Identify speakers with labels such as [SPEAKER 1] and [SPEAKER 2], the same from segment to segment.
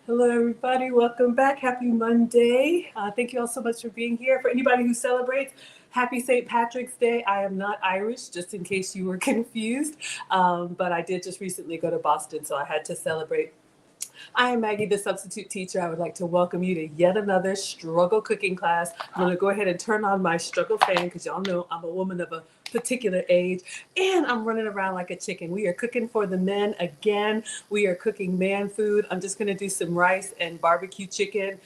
[SPEAKER 1] Hello, everybody. Welcome back. Happy Monday. Thank you all so much for being here. For anybody who celebrates, happy St. Patrick's Day. I am not Irish, just in case you were confused. But I did just recently go to Boston, so I had to celebrate. I am Maggie, the substitute teacher. I would like to welcome you to yet another struggle cooking class. I'm going to go ahead and turn on my struggle fan because y'all know I'm a woman of a particular age, and I'm running around like a chicken. We are cooking for the men again. We are cooking man food. I'm just going to do some rice and barbecue chicken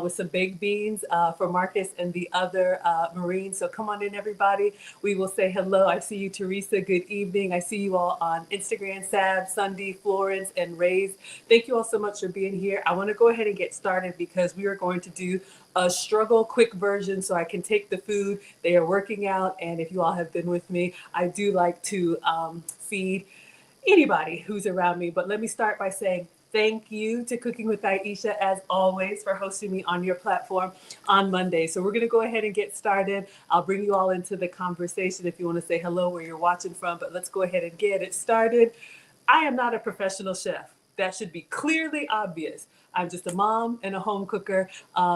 [SPEAKER 1] with some baked beans for Marcus and the other Marines. So come on in, everybody. We will say hello. I see you, Teresa. Good evening. I see you all on Instagram, Sab, Sunday, Florence, and Ray's. Thank you all so much for being here. I want to go ahead and get started because we are going to do a struggle quick version so I can take the food. They are working out, and if you all have been with me, I do like to feed anybody who's around me. But let me start by saying thank you to Cooking with Aisha'S, as always, for hosting me on your platform on Monday. So we're going to go ahead and get started. I'll bring you all into the conversation if you want to say hello where you're watching from, but let's go ahead and get it started. I am not a professional chef. That should be clearly obvious. I'm just a mom and a home cooker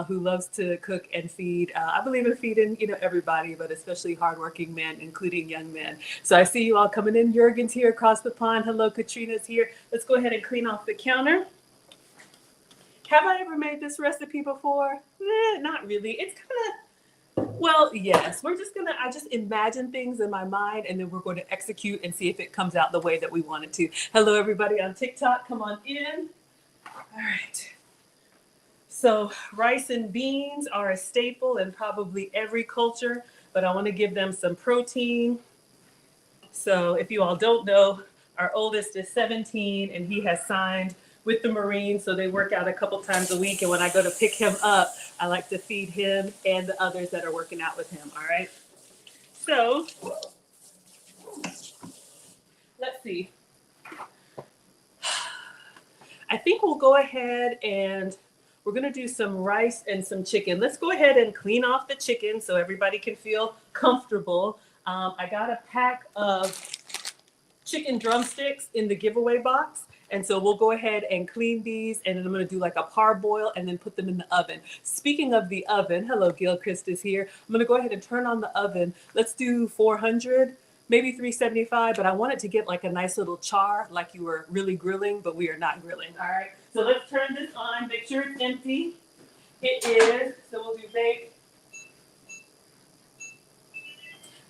[SPEAKER 1] who loves to cook and feed. I believe in feeding, everybody, but especially hardworking men, including young men. So I see you all coming in. Jurgen's here across the pond. Hello, Katrina's here. Let's go ahead and clean off the counter. Have I ever made this recipe before? Not really. It's kind of, well, yes. I just imagine things in my mind, and then we're going to execute and see if it comes out the way that we want it to. Hello, everybody on TikTok. Come on in. All right. So rice and beans are a staple in probably every culture, but I want to give them some protein. So if you all don't know, our oldest is 17 and he has signed with the Marines, so they work out a couple times a week. And when I go to pick him up, I like to feed him and the others that are working out with him. All right. So let's see. I think we'll go ahead and we're going to do some rice and some chicken. Let's go ahead and clean off the chicken so everybody can feel comfortable. I got a pack of chicken drumsticks in the giveaway box. And so we'll go ahead and clean these, and then I'm going to do like a parboil and then put them in the oven. Speaking of the oven, hello, Gilchrist is here. I'm going to go ahead and turn on the oven. Let's do 400. Maybe 375, but I want it to get like a nice little char, like you were really grilling, but we are not grilling. All right, so let's turn this on. Make sure it's empty. It is, so we'll do bake.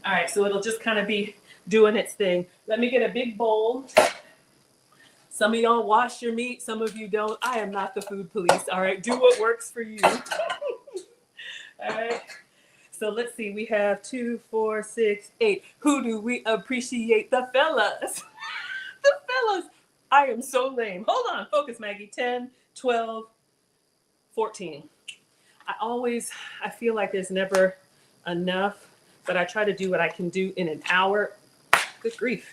[SPEAKER 1] All right, so it'll just kind of be doing its thing. Let me get a big bowl. Some of y'all wash your meat, some of you don't. I am not the food police, all right? Do what works for you. All right. So let's see, we have 2, 4, 6, 8. Who do we appreciate? The fellas. The fellas. I am so lame. Hold on, focus, Maggie. 10, 12, 14. I feel like there's never enough, but I try to do what I can do in an hour. Good grief.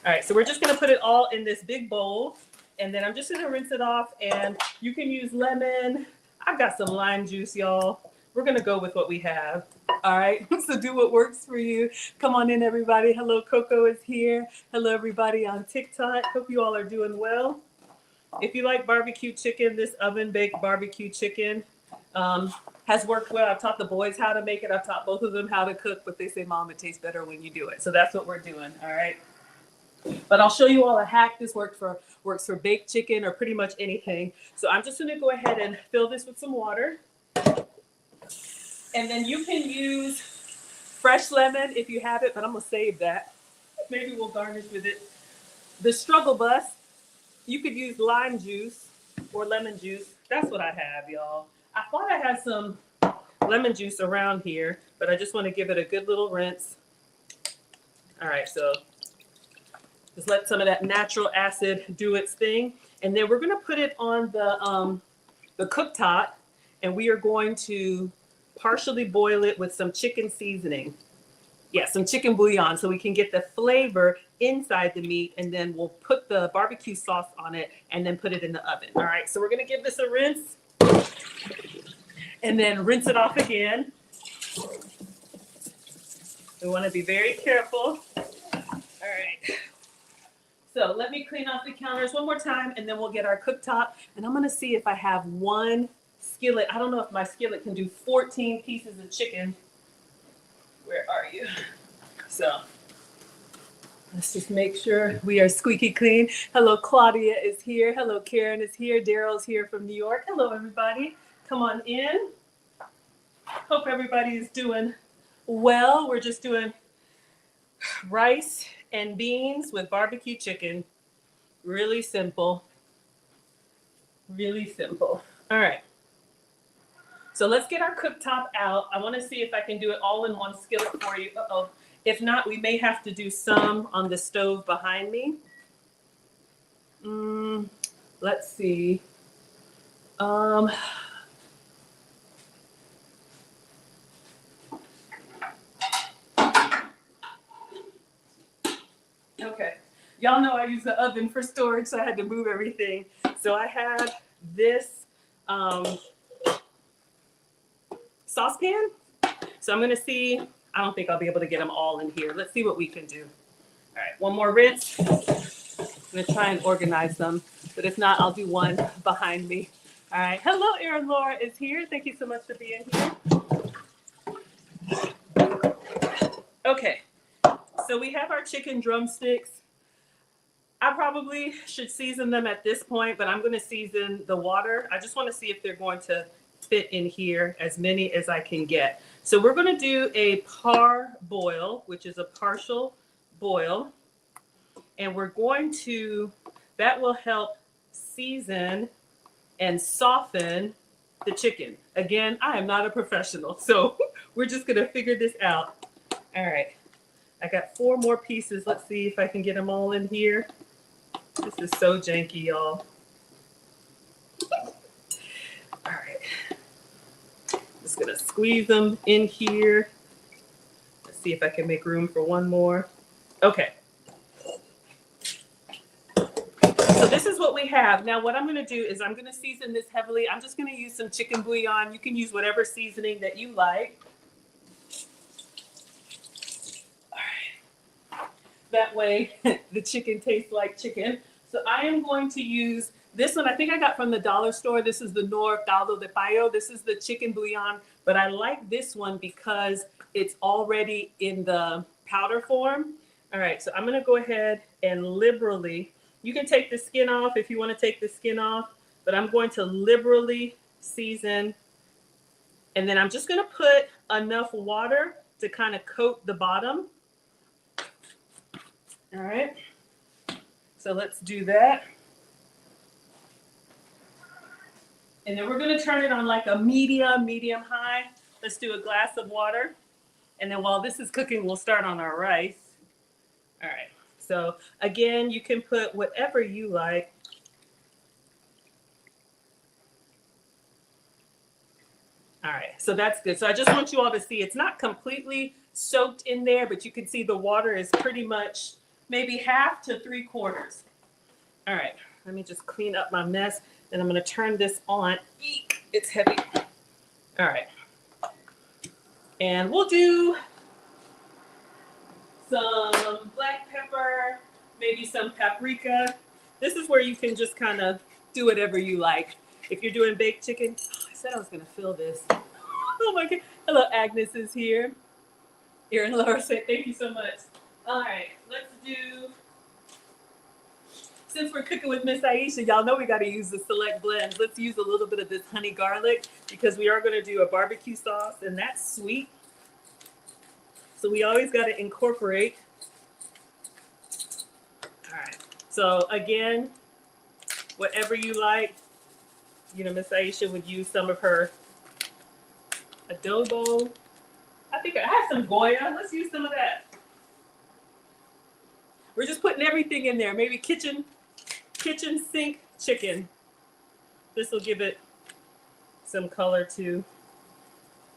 [SPEAKER 1] All right, so we're just gonna put it all in this big bowl, and then I'm just gonna rinse it off, and you can use lemon. I've got some lime juice, y'all. We're gonna go with what we have. All right, so do what works for you. Come on in, everybody. Hello, Coco is here. Hello, everybody on TikTok. Hope you all are doing well. If you like barbecue chicken, this oven-baked barbecue chicken has worked well. I've taught the boys how to make it. I've taught both of them how to cook, but they say, Mom, it tastes better when you do it. So that's what we're doing, all right? But I'll show you all a hack. This works for baked chicken or pretty much anything. So I'm just gonna go ahead and fill this with some water. And then you can use fresh lemon if you have it, but I'm gonna save that. Maybe we'll garnish with it. The struggle bus, you could use lime juice or lemon juice. That's what I have, y'all. I thought I had some lemon juice around here, but I just want to give it a good little rinse. All right, so just let some of that natural acid do its thing. And then we're gonna put it on the cooktop, and we are going to partially boil it with some chicken seasoning. Yeah, some chicken bouillon, so we can get the flavor inside the meat, and then we'll put the barbecue sauce on it and then put it in the oven. All right, so we're gonna give this a rinse and then rinse it off again. We wanna be very careful. All right. So let me clean off the counters one more time, and then we'll get our cooktop. And I'm gonna see if I have one skillet. I don't know if my skillet can do 14 pieces of chicken. Where are you? So let's just make sure we are squeaky clean. Hello, Claudia is here. Hello, Karen is here. Daryl's here from New York. Hello, everybody. Come on in. Hope everybody is doing well. We're just doing rice and beans with barbecue chicken. Really simple. Really simple. All right. So let's get our cooktop out. I want to see if I can do it all in one skillet for you. Uh-oh. If not, we may have to do some on the stove behind me. Let's see. Okay. Y'all know I use the oven for storage, so I had to move everything. So I have this saucepan. So I'm going to see. I don't think I'll be able to get them all in here. Let's see what we can do. All right, one more rinse. I'm going to try and organize them. But if not, I'll do one behind me. All right. Hello, Erin Laura is here. Thank you so much for being here. Okay. So we have our chicken drumsticks. I probably should season them at this point, but I'm going to season the water. I just want to see if they're going to fit in here, as many as I can get. So we're going to do a par boil, which is a partial boil. And we're going to, that will help season and soften the chicken. Again, I am not a professional, so we're just going to figure this out. All right. I got 4 more pieces. Let's see if I can get them all in here. This is so janky, y'all. All right. Just gonna squeeze them in here. Let's see if I can make room for one more. Okay. So this is what we have. Now what I'm gonna do is I'm gonna season this heavily. I'm just gonna use some chicken bouillon. You can use whatever seasoning that you like. That way the chicken tastes like chicken. So I am going to use this one. I think I got from the dollar store. This is the Nor Caldo de Pollo. This is the chicken bouillon, but I like this one because it's already in the powder form. All right, so I'm gonna go ahead and liberally, you can take the skin off if you wanna take the skin off, but I'm going to liberally season. And then I'm just gonna put enough water to kind of coat the bottom. All right, so let's do that. And then we're gonna turn it on like a medium high. Let's do a glass of water. And then while this is cooking, we'll start on our rice. All right, so again, you can put whatever you like. All right, so that's good. So I just want you all to see, it's not completely soaked in there, but you can see the water is pretty much maybe half to 3/4. All right, let me just clean up my mess. Then I'm gonna turn this on. Eek, it's heavy. All right. And we'll do some black pepper, maybe some paprika. This is where you can just kind of do whatever you like. If you're doing baked chicken, I said I was gonna fill this. Oh my God. Hello, Agnes is here. Erin Laura said, thank you so much. All right, let's do, since we're cooking with Miss Aisha, y'all know we got to use the select blends. Let's use a little bit of this honey garlic because we are going to do a barbecue sauce and that's sweet. So we always got to incorporate. All right, so again, whatever you like, you know, Miss Aisha would use some of her adobo. I think I have some Goya. Let's use some of that. We're just putting everything in there. Maybe kitchen sink chicken. This will give it some color too.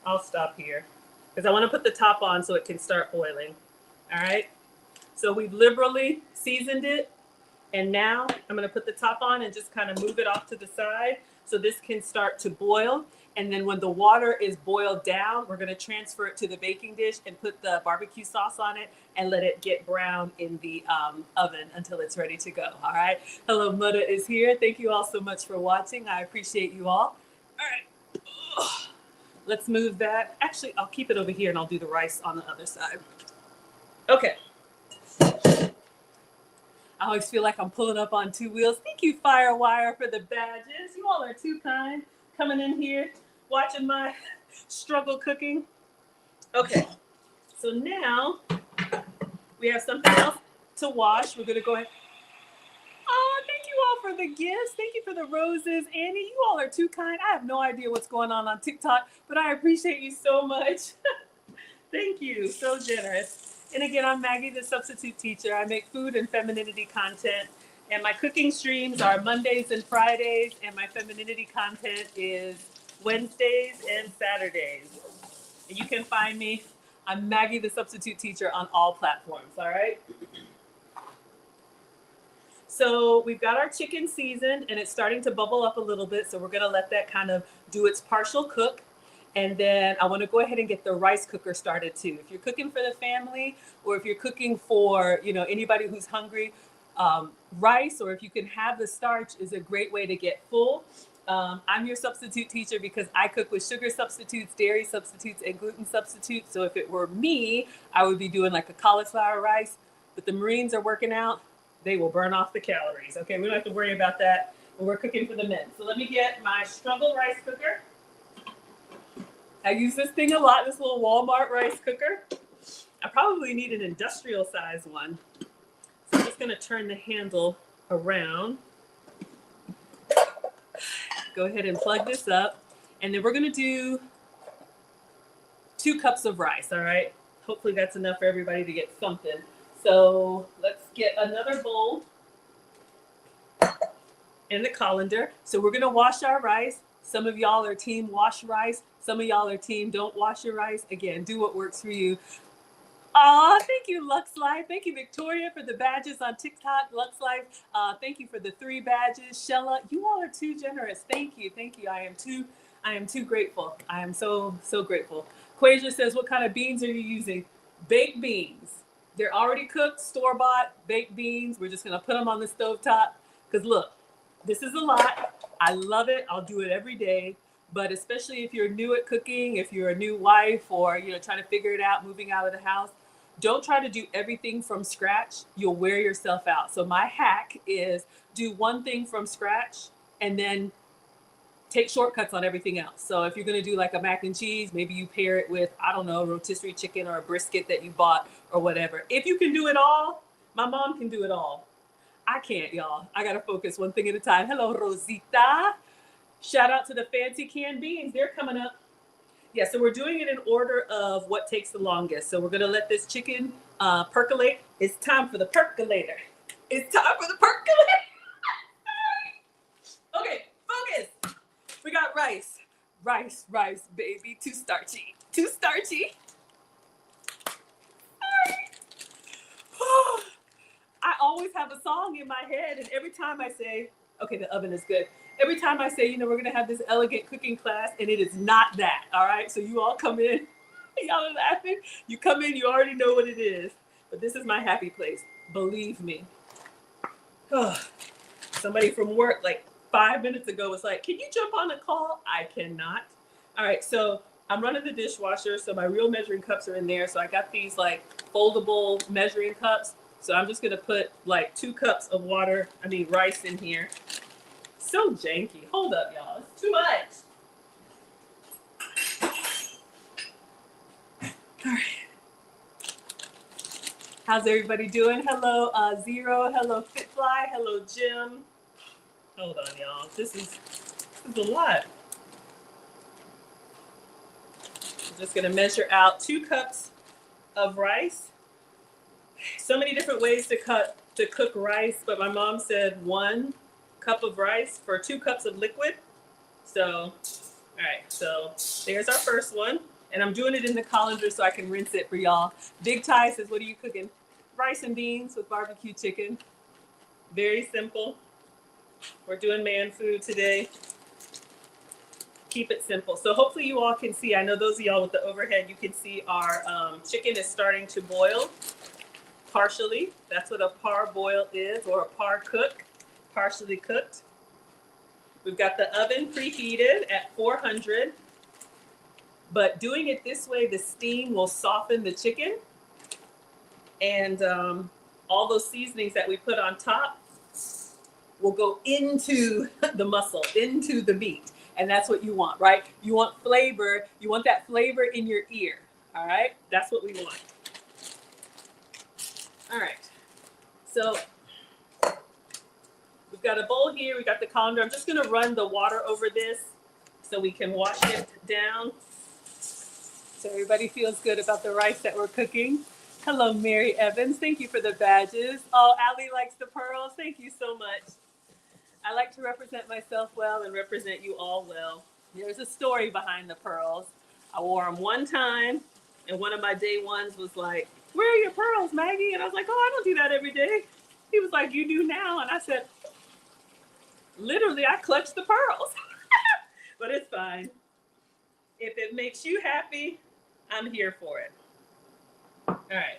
[SPEAKER 1] I'll stop here because I want to put the top on so it can start boiling. All right. So we've liberally seasoned it. And now I'm going to put the top on and just kind of move it off to the side so this can start to boil. And then when the water is boiled down, we're going to transfer it to the baking dish and put the barbecue sauce on it and let it get brown in the oven until it's ready to go. All right. Hello, Mutta is here. Thank you all so much for watching. I appreciate you all. All right. Ugh. Let's move that. Actually, I'll keep it over here and I'll do the rice on the other side. Okay. I always feel like I'm pulling up on two wheels. Thank you, Firewire, for the badges. You all are too kind. Coming in here, watching my struggle cooking. Okay, so now we have something else to wash. We're gonna go ahead. Oh, thank you all for the gifts. Thank you for the roses. Annie, you all are too kind. I have no idea what's going on TikTok, but I appreciate you so much. Thank you, so generous. And again, I'm Maggie, the substitute teacher. I make food and femininity content. And my cooking streams are Mondays and Fridays. And my femininity content is Wednesdays and Saturdays. And you can find me, I'm Maggie, the substitute teacher, on all platforms, all right? So we've got our chicken seasoned and it's starting to bubble up a little bit. So we're gonna let that kind of do its partial cook. And then I want to go ahead and get the rice cooker started too. If you're cooking for the family or if you're cooking for, anybody who's hungry, rice, or if you can have the starch, is a great way to get full. I'm your substitute teacher because I cook with sugar substitutes, dairy substitutes, and gluten substitutes. So if it were me, I would be doing like a cauliflower rice, but the Marines are working out. They will burn off the calories. Okay, we don't have to worry about that when we're cooking for the men. So let me get my struggle rice cooker. I use this thing a lot, this little Walmart rice cooker. I probably need an industrial size one. So I'm just gonna turn the handle around. Go ahead and plug this up. And then we're gonna do 2 cups of rice, all right? Hopefully that's enough for everybody to get something. So let's get another bowl and the colander. So we're gonna wash our rice. Some of y'all are team wash rice. Some of y'all are team don't wash your rice. Again, do what works for you. Oh, thank you, Lux Life. Thank you, Victoria, for the badges on TikTok. Lux Life, thank you for the 3 badges. Shella, you all are too generous. Thank you, thank you. I am too grateful. I am so grateful. Quasia says, what kind of beans are you using? Baked beans. They're already cooked, store-bought baked beans. We're just gonna put them on the stovetop. Because look, this is a lot. I love it. I'll do it every day. But especially if you're new at cooking, if you're a new wife or, trying to figure it out, moving out of the house, don't try to do everything from scratch. You'll wear yourself out. So my hack is do one thing from scratch and then take shortcuts on everything else. So if you're going to do like a mac and cheese, maybe you pair it with, I don't know, rotisserie chicken or a brisket that you bought or whatever. If you can do it all, my mom can do it all. I can't, y'all. I got to focus one thing at a time. Hello, Rosita. Shout out to the fancy canned beans. They're coming up. Yeah, so we're doing it in order of what takes the longest. So we're going to let this chicken percolate. It's time for the percolator. It's time for the percolator. Okay, focus. We got rice. Rice, baby. Too starchy. Too starchy. I always have a song in my head, and every time I say, okay, the oven is good. Every time I say, we're going to have this elegant cooking class, and it is not that, all right? So you all come in. Y'all are laughing. You come in, you already know what it is. But this is my happy place. Believe me. Oh, somebody from work, like 5 minutes ago, was like, can you jump on a call? I cannot. All right, so I'm running the dishwasher, so my real measuring cups are in there. So I got these, like, foldable measuring cups. So I'm just going to put, like, 2 cups of rice in here. So janky. Hold up, y'all. It's too much. All right. How's everybody doing? Hello, Zero. Hello, Fitfly. Hello, Jim. Hold on, y'all. This is a lot. I'm just going to measure out 2 cups of rice. So many different ways to cook rice, but my mom said 1 cup of rice for 2 cups of liquid. So, all right, so there's our first one. And I'm doing it in the colander so I can rinse it for y'all. Big Ty says, what are you cooking? Rice and beans with barbecue chicken. Very simple. We're doing man food today. Keep it simple. So hopefully you all can see, I know those of y'all with the overhead, you can see our chicken is starting to boil partially. That's what a parboil is, or a par cook, partially cooked. We've got the oven preheated at 400, but doing it this way, the steam will soften the chicken, and all those seasonings that we put on top will go into the muscle, into the meat. And that's what you want, right? You want flavor. You want that flavor in your ear. All right? That's what we want. All right. So we've got a bowl here. We got the colander. I'm just going to run the water over this so we can wash it down. So everybody feels good about the rice that we're cooking. Hello, Mary Evans. Thank you for the badges. Oh, Allie likes the pearls. Thank you so much. I like to represent myself well and represent you all well. There's a story behind the pearls. I wore them one time, and one of my day ones was like, "Where are your pearls, Maggie?" And I was like, "Oh, I don't do that every day." He was like, "You do now." And I said, literally, I clutched the pearls. But it's fine. If it makes you happy, I'm here for it. All right.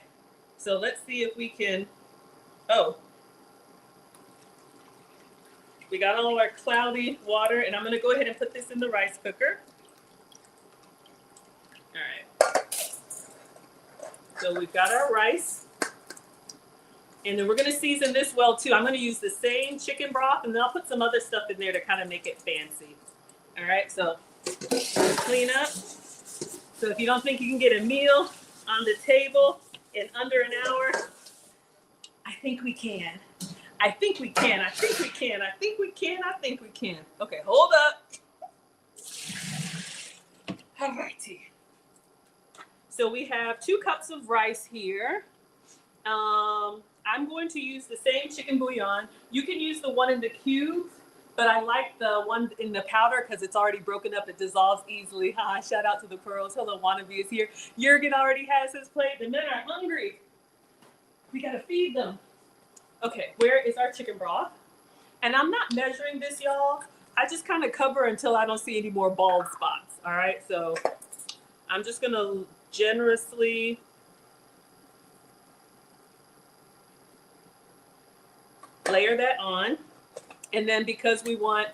[SPEAKER 1] So let's see if we can, we got all our cloudy water, and I'm going to go ahead and put this in the rice cooker. All right. So we've got our rice. And then we're going to season this well, too. I'm going to use the same chicken broth, and then I'll put some other stuff in there to kind of make it fancy. All right, so clean up. So if you don't think you can get a meal on the table in under an hour, I think we can. I think we can. I think we can. I think we can. I think we can. Okay, hold up. All righty. So we have 2 cups of rice here. I'm going to use the same chicken bouillon. You can use the one in the cubes, but I like the one in the powder because it's already broken up. It dissolves easily. Hi, shout out to the pearls. Hello, Wannabe is here. Jurgen already has his plate. The men are hungry. We got to feed them. Okay, where is our chicken broth? And I'm not measuring this, y'all. I just kind of cover until I don't see any more bald spots. All right, so I'm just going to generously layer that on. And then because we want,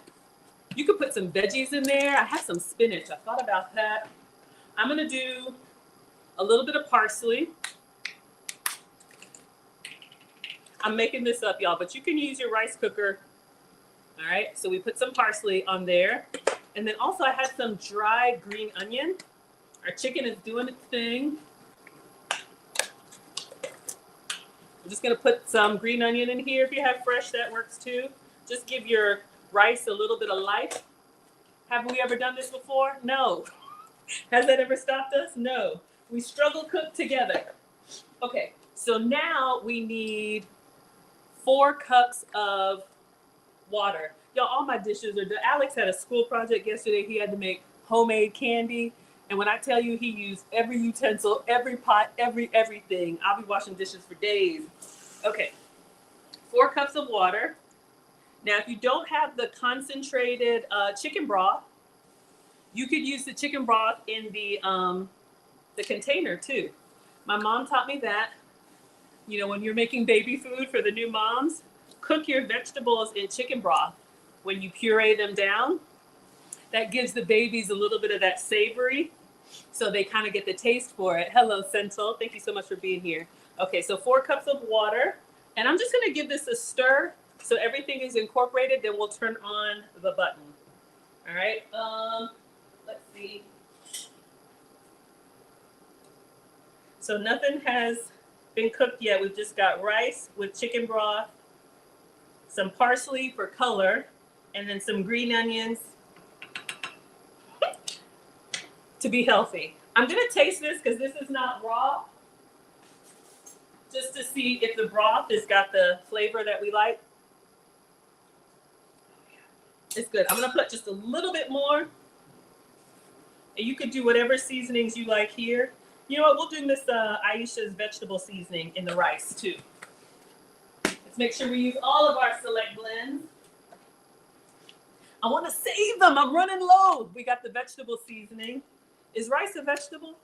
[SPEAKER 1] you could put some veggies in there. I have some spinach. I thought about that. I'm going to do a little bit of parsley. I'm making this up, y'all, but you can use your rice cooker. All right, so we put some parsley on there. And then also I had some dried green onion. Our chicken is doing its thing. I'm just gonna put some green onion in here. If you have fresh, that works too. Just give your rice a little bit of life. Have we ever done this before? No. Has that ever stopped us? No. We struggle cook together. Okay, so now we need 4 cups of water. Y'all, all my dishes are done. Alex had a school project yesterday. He had to make homemade candy. And when I tell you he used every utensil, every pot, everything, I'll be washing dishes for days. Okay, 4 cups of water. Now, if you don't have the concentrated chicken broth, you could use the chicken broth in the container too. My mom taught me that. You know, when you're making baby food for the new moms, cook your vegetables in chicken broth. When you puree them down, that gives the babies a little bit of that savory, so they kind of get the taste for it. Hello, Sentinel. Thank you so much for being here. Okay, so 4 cups of water. And I'm just going to give this a stir so everything is incorporated. Then we'll turn on the button. All right. Let's see. So nothing has been cooked yet. We've just got rice with chicken broth, some parsley for color, and then some green onions to be healthy. I'm going to taste this because this is not raw, just to see if the broth has got the flavor that we like. It's good. I'm going to put just a little bit more. And you could do whatever seasonings you like here. You know what? We'll do this Aisha'S vegetable seasoning in the rice too. It's make sure we use all of our select blends. I want to save them. I'm running low. We got the vegetable seasoning. Is rice a vegetable?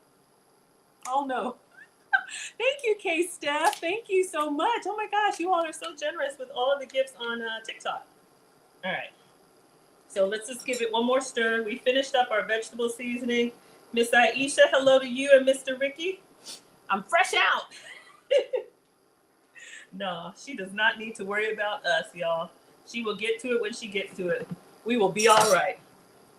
[SPEAKER 1] Oh, no. Thank you, K-Steph. Thank you so much. Oh, my gosh. You all are so generous with all of the gifts on TikTok. All right. So let's just give it one more stir. We finished up our vegetable seasoning. Miss Aisha, hello to you and Mr. Ricky. I'm fresh out. No, she does not need to worry about us, y'all. She will get to it when she gets to it. We will be all right.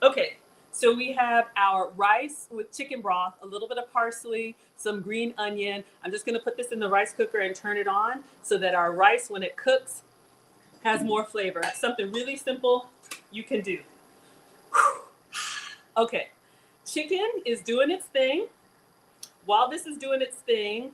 [SPEAKER 1] Okay, so we have our rice with chicken broth, a little bit of parsley, some green onion. I'm just gonna put this in the rice cooker and turn it on so that our rice, when it cooks, has more flavor. It's something really simple you can do. Okay, chicken is doing its thing. While this is doing its thing,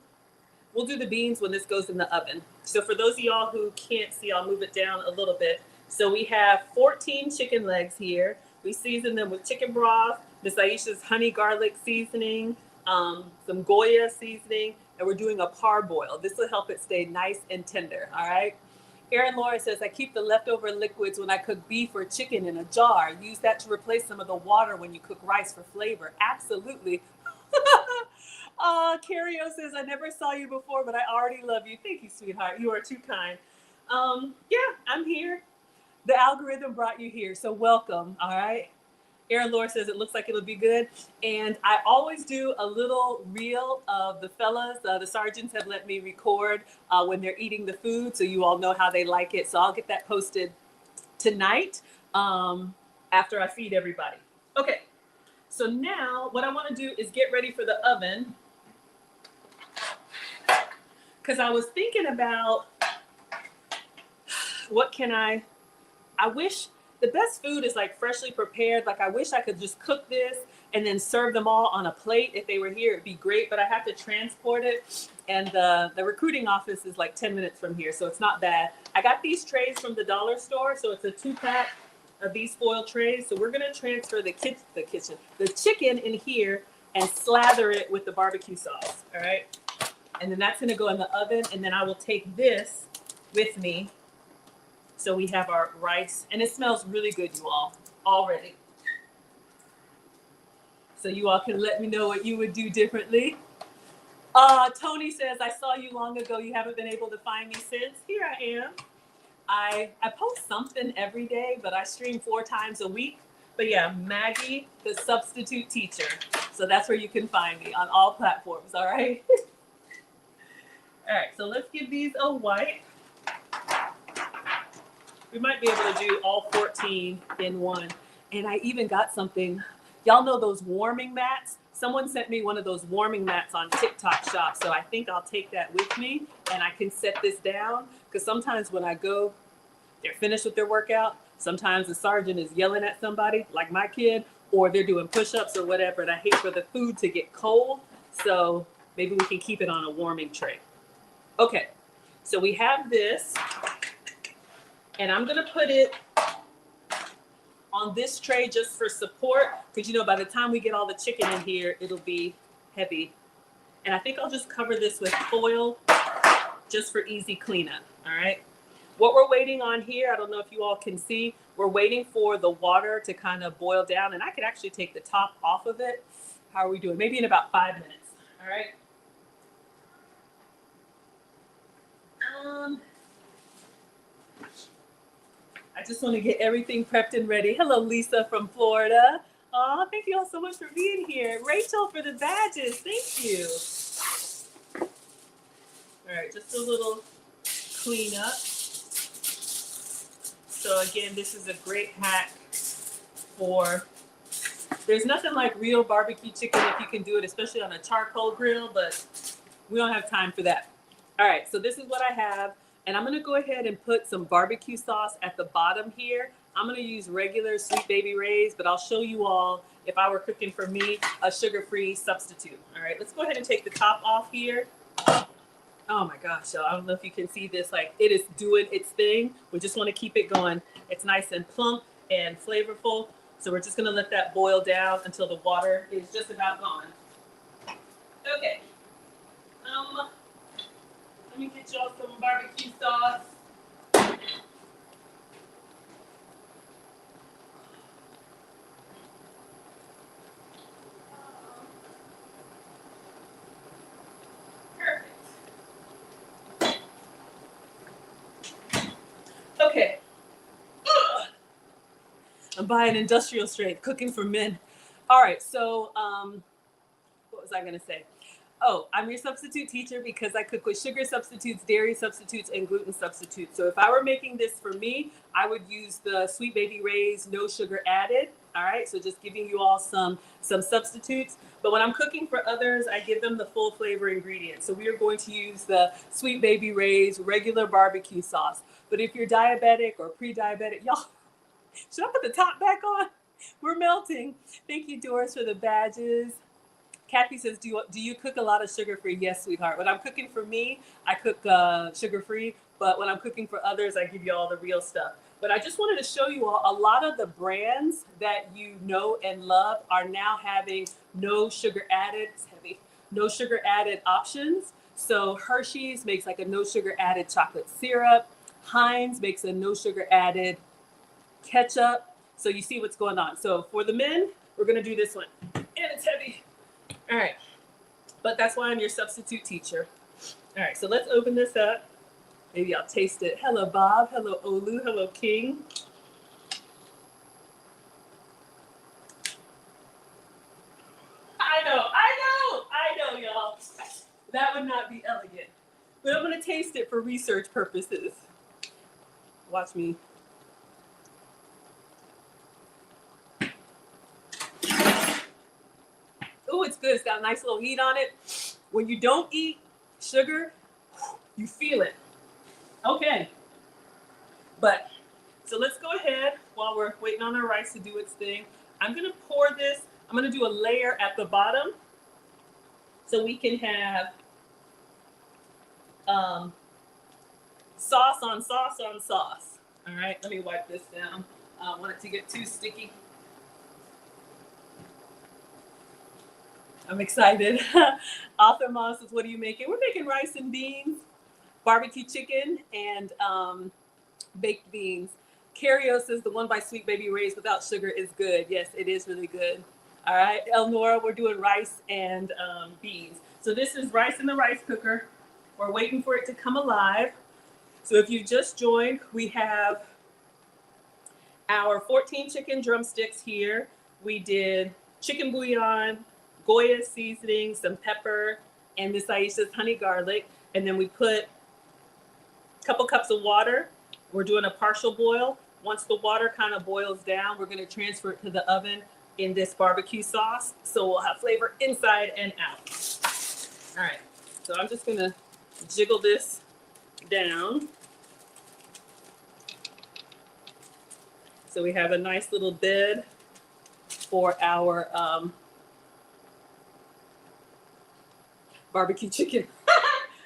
[SPEAKER 1] we'll do the beans when this goes in the oven. So for those of y'all who can't see, I'll move it down a little bit. So we have 14 chicken legs here. We season them with chicken broth, Miss Aisha's honey garlic seasoning, some Goya seasoning, and we're doing a parboil. This will help it stay nice and tender, all right? Erin Laura says, I keep the leftover liquids when I cook beef or chicken in a jar. Use that to replace some of the water when you cook rice for flavor. Absolutely. Cario says, I never saw you before, but I already love you. Thank you, sweetheart. You are too kind. Yeah, I'm here. The algorithm brought you here, so welcome, all right? Erin Laura says it looks like it'll be good. And I always do a little reel of the fellas. The sergeants have let me record when they're eating the food, so you all know how they like it. So I'll get that posted tonight after I feed everybody. Okay, so now what I want to do is get ready for the oven, because I was thinking about what can I wish the best food is like freshly prepared. Like I wish I could just cook this and then serve them all on a plate. If they were here, it'd be great, but I have to transport it. And the recruiting office is like 10 minutes from here, so it's not bad. I got these trays from the dollar store, so it's a 2-pack of these foil trays. So we're gonna transfer the chicken in here and slather it with the barbecue sauce, all right? And then that's gonna go in the oven, and then I will take this with me. So we have our rice, and it smells really good, you all, already. So you all can let me know what you would do differently. Tony says, I saw you long ago. You haven't been able to find me since. Here I am. I post something every day, but I stream 4 times a week. But yeah, Maggie, the substitute teacher. So that's where you can find me on all platforms, all right? All right, so let's give these a wipe. We might be able to do all 14 in one. And I even got something. Y'all know those warming mats? Someone sent me one of those warming mats on TikTok shop. So I think I'll take that with me and I can set this down. Because sometimes when I go, they're finished with their workout. Sometimes the sergeant is yelling at somebody, like my kid, or they're doing push-ups or whatever. And I hate for the food to get cold. So maybe we can keep it on a warming tray. Okay, so we have this. And I'm gonna put it on this tray just for support, because you know, by the time we get all the chicken in here, it'll be heavy. And I think I'll just cover this with foil just for easy cleanup, all right? What we're waiting on here, I don't know if you all can see, we're waiting for the water to kind of boil down, and I could actually take the top off of it. How are we doing? Maybe in about 5 minutes, all right? I just want to get everything prepped and ready. Hello, Lisa from Florida. Oh, thank you all so much for being here. Rachel for the badges. Thank you. All right, just a little cleanup. So again, this is a great hack for, there's nothing like real barbecue chicken if you can do it, especially on a charcoal grill, but we don't have time for that. All right, so this is what I have. And I'm gonna go ahead and put some barbecue sauce at the bottom here. I'm gonna use regular Sweet Baby Ray's, but I'll show you all, if I were cooking for me, a sugar-free substitute. All right, let's go ahead and take the top off here. Oh my gosh, so I don't know if you can see this, like it is doing its thing. We just wanna keep it going. It's nice and plump and flavorful. So we're just gonna let that boil down until the water is just about gone. Okay. Let me get y'all some barbecue sauce. I'm buying industrial strength, cooking for men. All right, so what was I going to say? Oh, I'm your substitute teacher because I cook with sugar substitutes, dairy substitutes, and gluten substitutes. So if I were making this for me, I would use the Sweet Baby Ray's no sugar added. All right, so just giving you all some substitutes. But when I'm cooking for others, I give them the full flavor ingredients. So we are going to use the Sweet Baby Ray's regular barbecue sauce. But if you're diabetic or pre-diabetic, y'all, should I put the top back on? We're melting. Thank you, Doris, for the badges. Kathy says, do you cook a lot of sugar-free? Yes, sweetheart. When I'm cooking for me, I cook sugar-free. But when I'm cooking for others, I give you all the real stuff. But I just wanted to show you all a lot of the brands that you know and love are now having no sugar added, it's heavy, no sugar added options. So Hershey's makes like a no sugar added chocolate syrup. Heinz makes a no sugar added ketchup. So you see what's going on. So for the men, we're going to do this one. And it's heavy. All right. But that's why I'm your substitute teacher. All right. So let's open this up. Maybe I'll taste it. Hello, Bob. Hello, Olu. Hello, King. I know, y'all. That would not be elegant. But I'm going to taste it for research purposes. Watch me. Oh, it's good. It's got a nice little heat on it. When you don't eat sugar, you feel it. Okay. But, so let's go ahead while we're waiting on our rice to do its thing. I'm going to pour this. I'm going to do a layer at the bottom so we can have sauce on sauce on sauce. All right, let me wipe this down. I don't want it to get too sticky. I'm excited. Author Mom says, what are you making? We're making rice and beans, barbecue chicken, and baked beans. Cario says the one by Sweet Baby Ray's without sugar is good. Yes, it is really good. All right, Elnora, we're doing rice and beans. So this is rice in the rice cooker. We're waiting for it to come alive. So if you just joined, we have our 14 chicken drumsticks here. We did chicken bouillon, Goya seasoning, some pepper, and Miss Aisha'S honey garlic. And then we put a couple cups of water. We're doing a partial boil. Once the water kind of boils down, we're going to transfer it to the oven in this barbecue sauce. So we'll have flavor inside and out. All right. So I'm just going to jiggle this down. So we have a nice little bed for our barbecue chicken.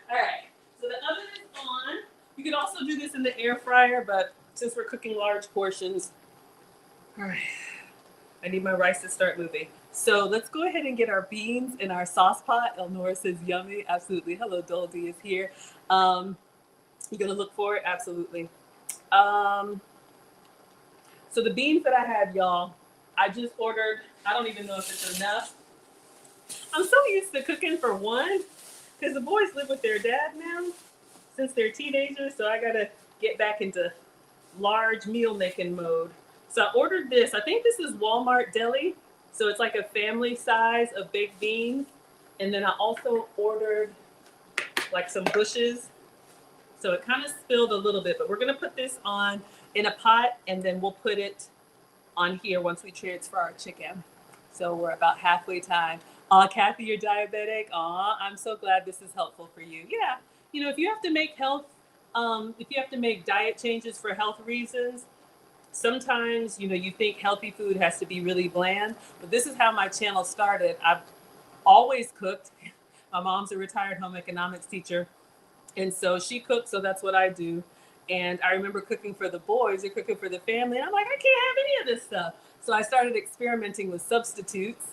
[SPEAKER 1] All right. So the oven is on. You can also do this in the air fryer, but since we're cooking large portions, all right, I need my rice to start moving. So let's go ahead and get our beans in our sauce pot. Elnora says yummy. Absolutely. Hello, Dolby is here. You gonna look for it? Absolutely. So the beans that I have, y'all, I just ordered. I don't even know if it's enough. I'm so used to cooking for one because the boys live with their dad now since they're teenagers. So I got to get back into large meal making mode. So I ordered this. I think this is Walmart deli. So it's like a family size of baked beans. And then I also ordered like some bushes. So it kind of spilled a little bit, but we're going to put this on in a pot and then we'll put it on here once we transfer our chicken. So we're about halfway time. Kathy, you're diabetic. I'm so glad this is helpful for you. Yeah. You know, if you have to make if you have to make diet changes for health reasons, sometimes, you know, you think healthy food has to be really bland, but this is how my channel started. I've always cooked. My mom's a retired home economics teacher. And so she cooks, so that's what I do. And I remember cooking for the boys or cooking for the family. And I'm like, I can't have any of this stuff. So I started experimenting with substitutes.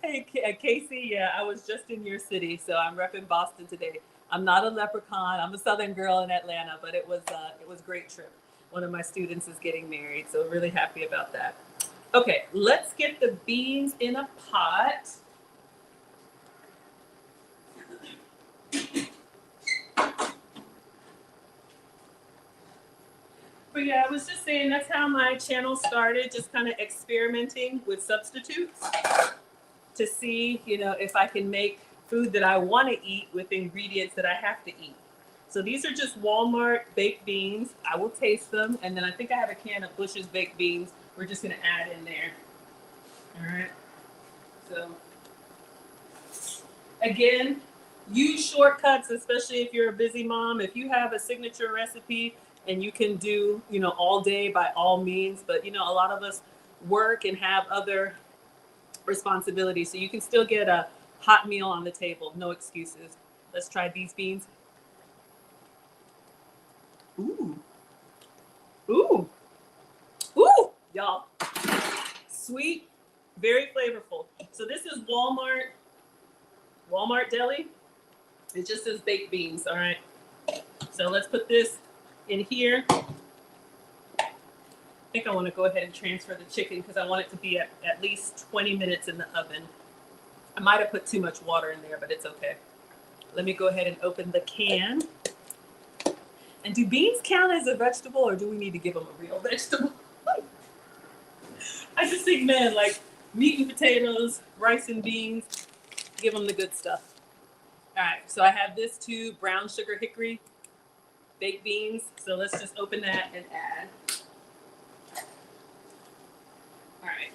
[SPEAKER 1] Hey, Casey, yeah, I was just in your city. So I'm repping Boston today. I'm not a leprechaun. I'm a Southern girl in Atlanta, but it was a great trip. One of my students is getting married, so really happy about that. Okay, let's get the beans in a pot. But yeah, I was just saying that's how my channel started, just kind of experimenting with substitutes to see, if I can make food that I want to eat with ingredients that I have to eat. So these are just Walmart baked beans. I will taste them, and then I think I have a can of Bush's baked beans. We're just gonna add in there. All right. So again, use shortcuts, especially if you're a busy mom. If you have a signature recipe and you can do, all day, by all means. But a lot of us work and have other responsibilities, so you can still get a hot meal on the table. No excuses. Let's try these beans. Ooh, ooh, ooh, y'all. Sweet, very flavorful. So this is Walmart deli. It just says baked beans. All right. So let's put this in here. I think I want to go ahead and transfer the chicken because I want it to be at least 20 minutes in the oven. I might have put too much water in there, but it's okay. Let me go ahead and open the can. And do beans count as a vegetable, or do we need to give them a real vegetable? I just think, man, like meat and potatoes, rice and beans, give them the good stuff. All right, so I have this too, brown sugar hickory baked beans. So let's just open that and add. All right.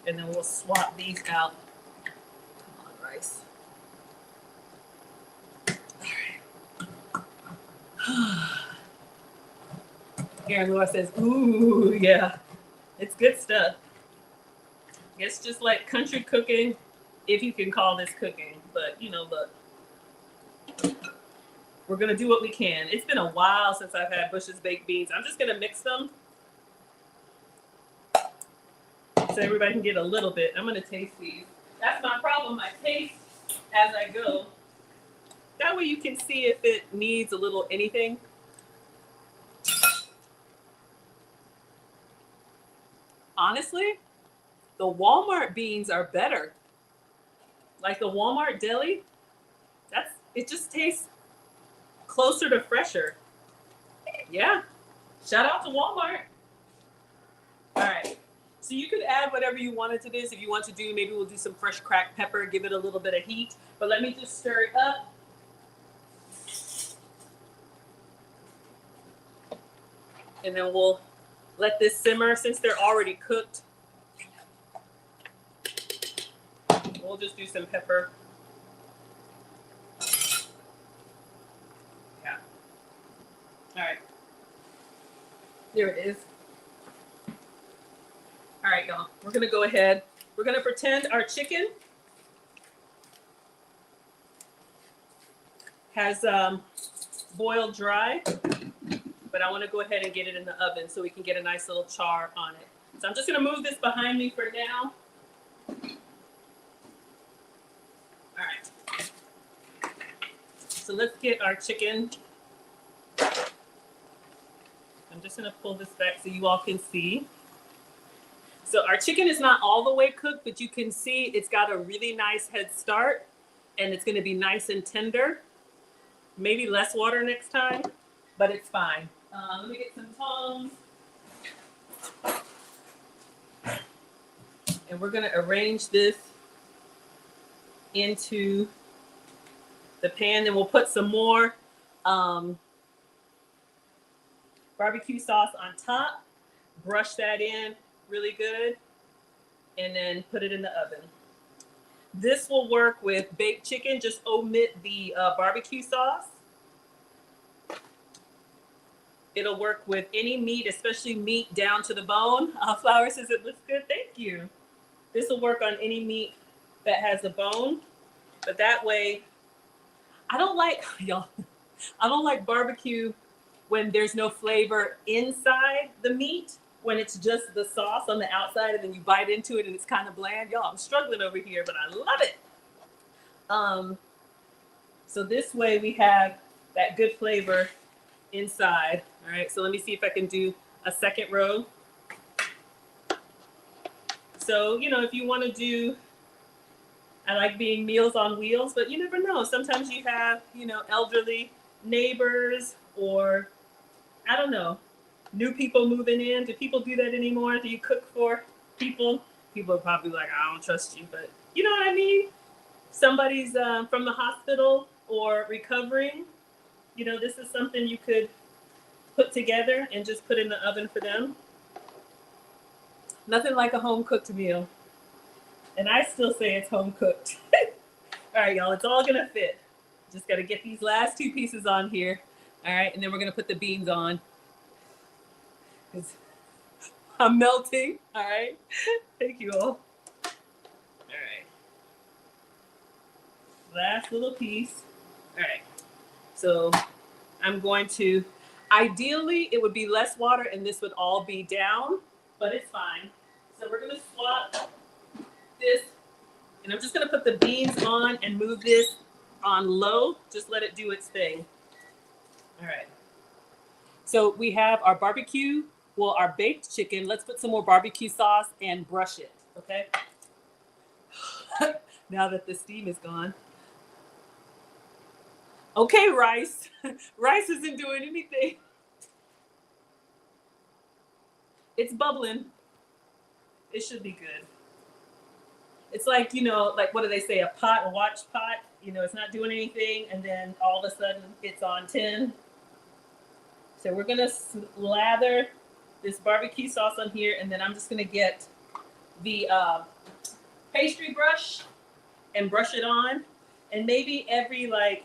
[SPEAKER 1] And then we'll swap these out. Come on, rice. Aaron Laura says, ooh, yeah, it's good stuff. It's just like country cooking, if you can call this cooking. But, look, we're going to do what we can. It's been a while since I've had Bush's baked beans. I'm just going to mix them so everybody can get a little bit. I'm going to taste these. That's my problem. I taste as I go. That way you can see if it needs a little anything. Honestly, the Walmart beans are better. Like the Walmart deli, it just tastes closer to fresher. Yeah. Shout out to Walmart. All right. So you could add whatever you wanted to this. If you want to do, maybe we'll do some fresh cracked pepper, give it a little bit of heat. But let me just stir it up. And then we'll let this simmer. Since they're already cooked, we'll just do some pepper. Yeah. All right. There it is. All right, y'all. We're going to go ahead. We're going to pretend our chicken has boiled dry. But I want to go ahead and get it in the oven so we can get a nice little char on it. So I'm just going to move this behind me for now. All right. So let's get our chicken. I'm just going to pull this back so you all can see. So our chicken is not all the way cooked, but you can see it's got a really nice head start, and it's going to be nice and tender. Maybe less water next time, but it's fine. Let me get some tongs. And we're going to arrange this into the pan. Then we'll put some more barbecue sauce on top. Brush that in really good. And then put it in the oven. This will work with baked chicken. Just omit the barbecue sauce. It'll work with any meat, especially meat down to the bone. Flower says it looks good. Thank you. This will work on any meat that has a bone. But that way, I don't like barbecue when there's no flavor inside the meat, when it's just the sauce on the outside and then you bite into it and it's kind of bland. Y'all, I'm struggling over here, but I love it. So this way we have that good flavor inside. All right, so let me see if I can do a second row. So, if you want to do, I like being Meals on Wheels, but you never know. Sometimes you have, elderly neighbors, or I don't know. new people moving in. Do people do that anymore? Do you cook for people? People are probably like, I don't trust you, but you know what I mean? Somebody's from the hospital or recovering. You know, this is something you could put together and just put in the oven for them. Nothing like a home cooked meal. And I still say it's home cooked. All right, y'all, it's all gonna fit. Just gotta get these last two pieces on here. All right, and then we're gonna put the beans on. I'm melting. All right. Thank you all. All right. Last little piece. All right. So I'm going to, ideally, it would be less water and this would all be down, but it's fine. So we're going to swap this, and I'm just going to put the beans on and move this on low. Just let it do its thing. All right. So we have our barbecue, well, our baked chicken. Let's put some more barbecue sauce and brush it, okay? Now that the steam is gone. Okay, rice. Rice isn't doing anything. It's bubbling. It should be good. It's like, you know, like what do they say? A watch pot. You know, it's not doing anything, and then all of a sudden it's on 10. So we're gonna lather this barbecue sauce on here, and then I'm just gonna get the pastry brush and brush it on, and maybe every like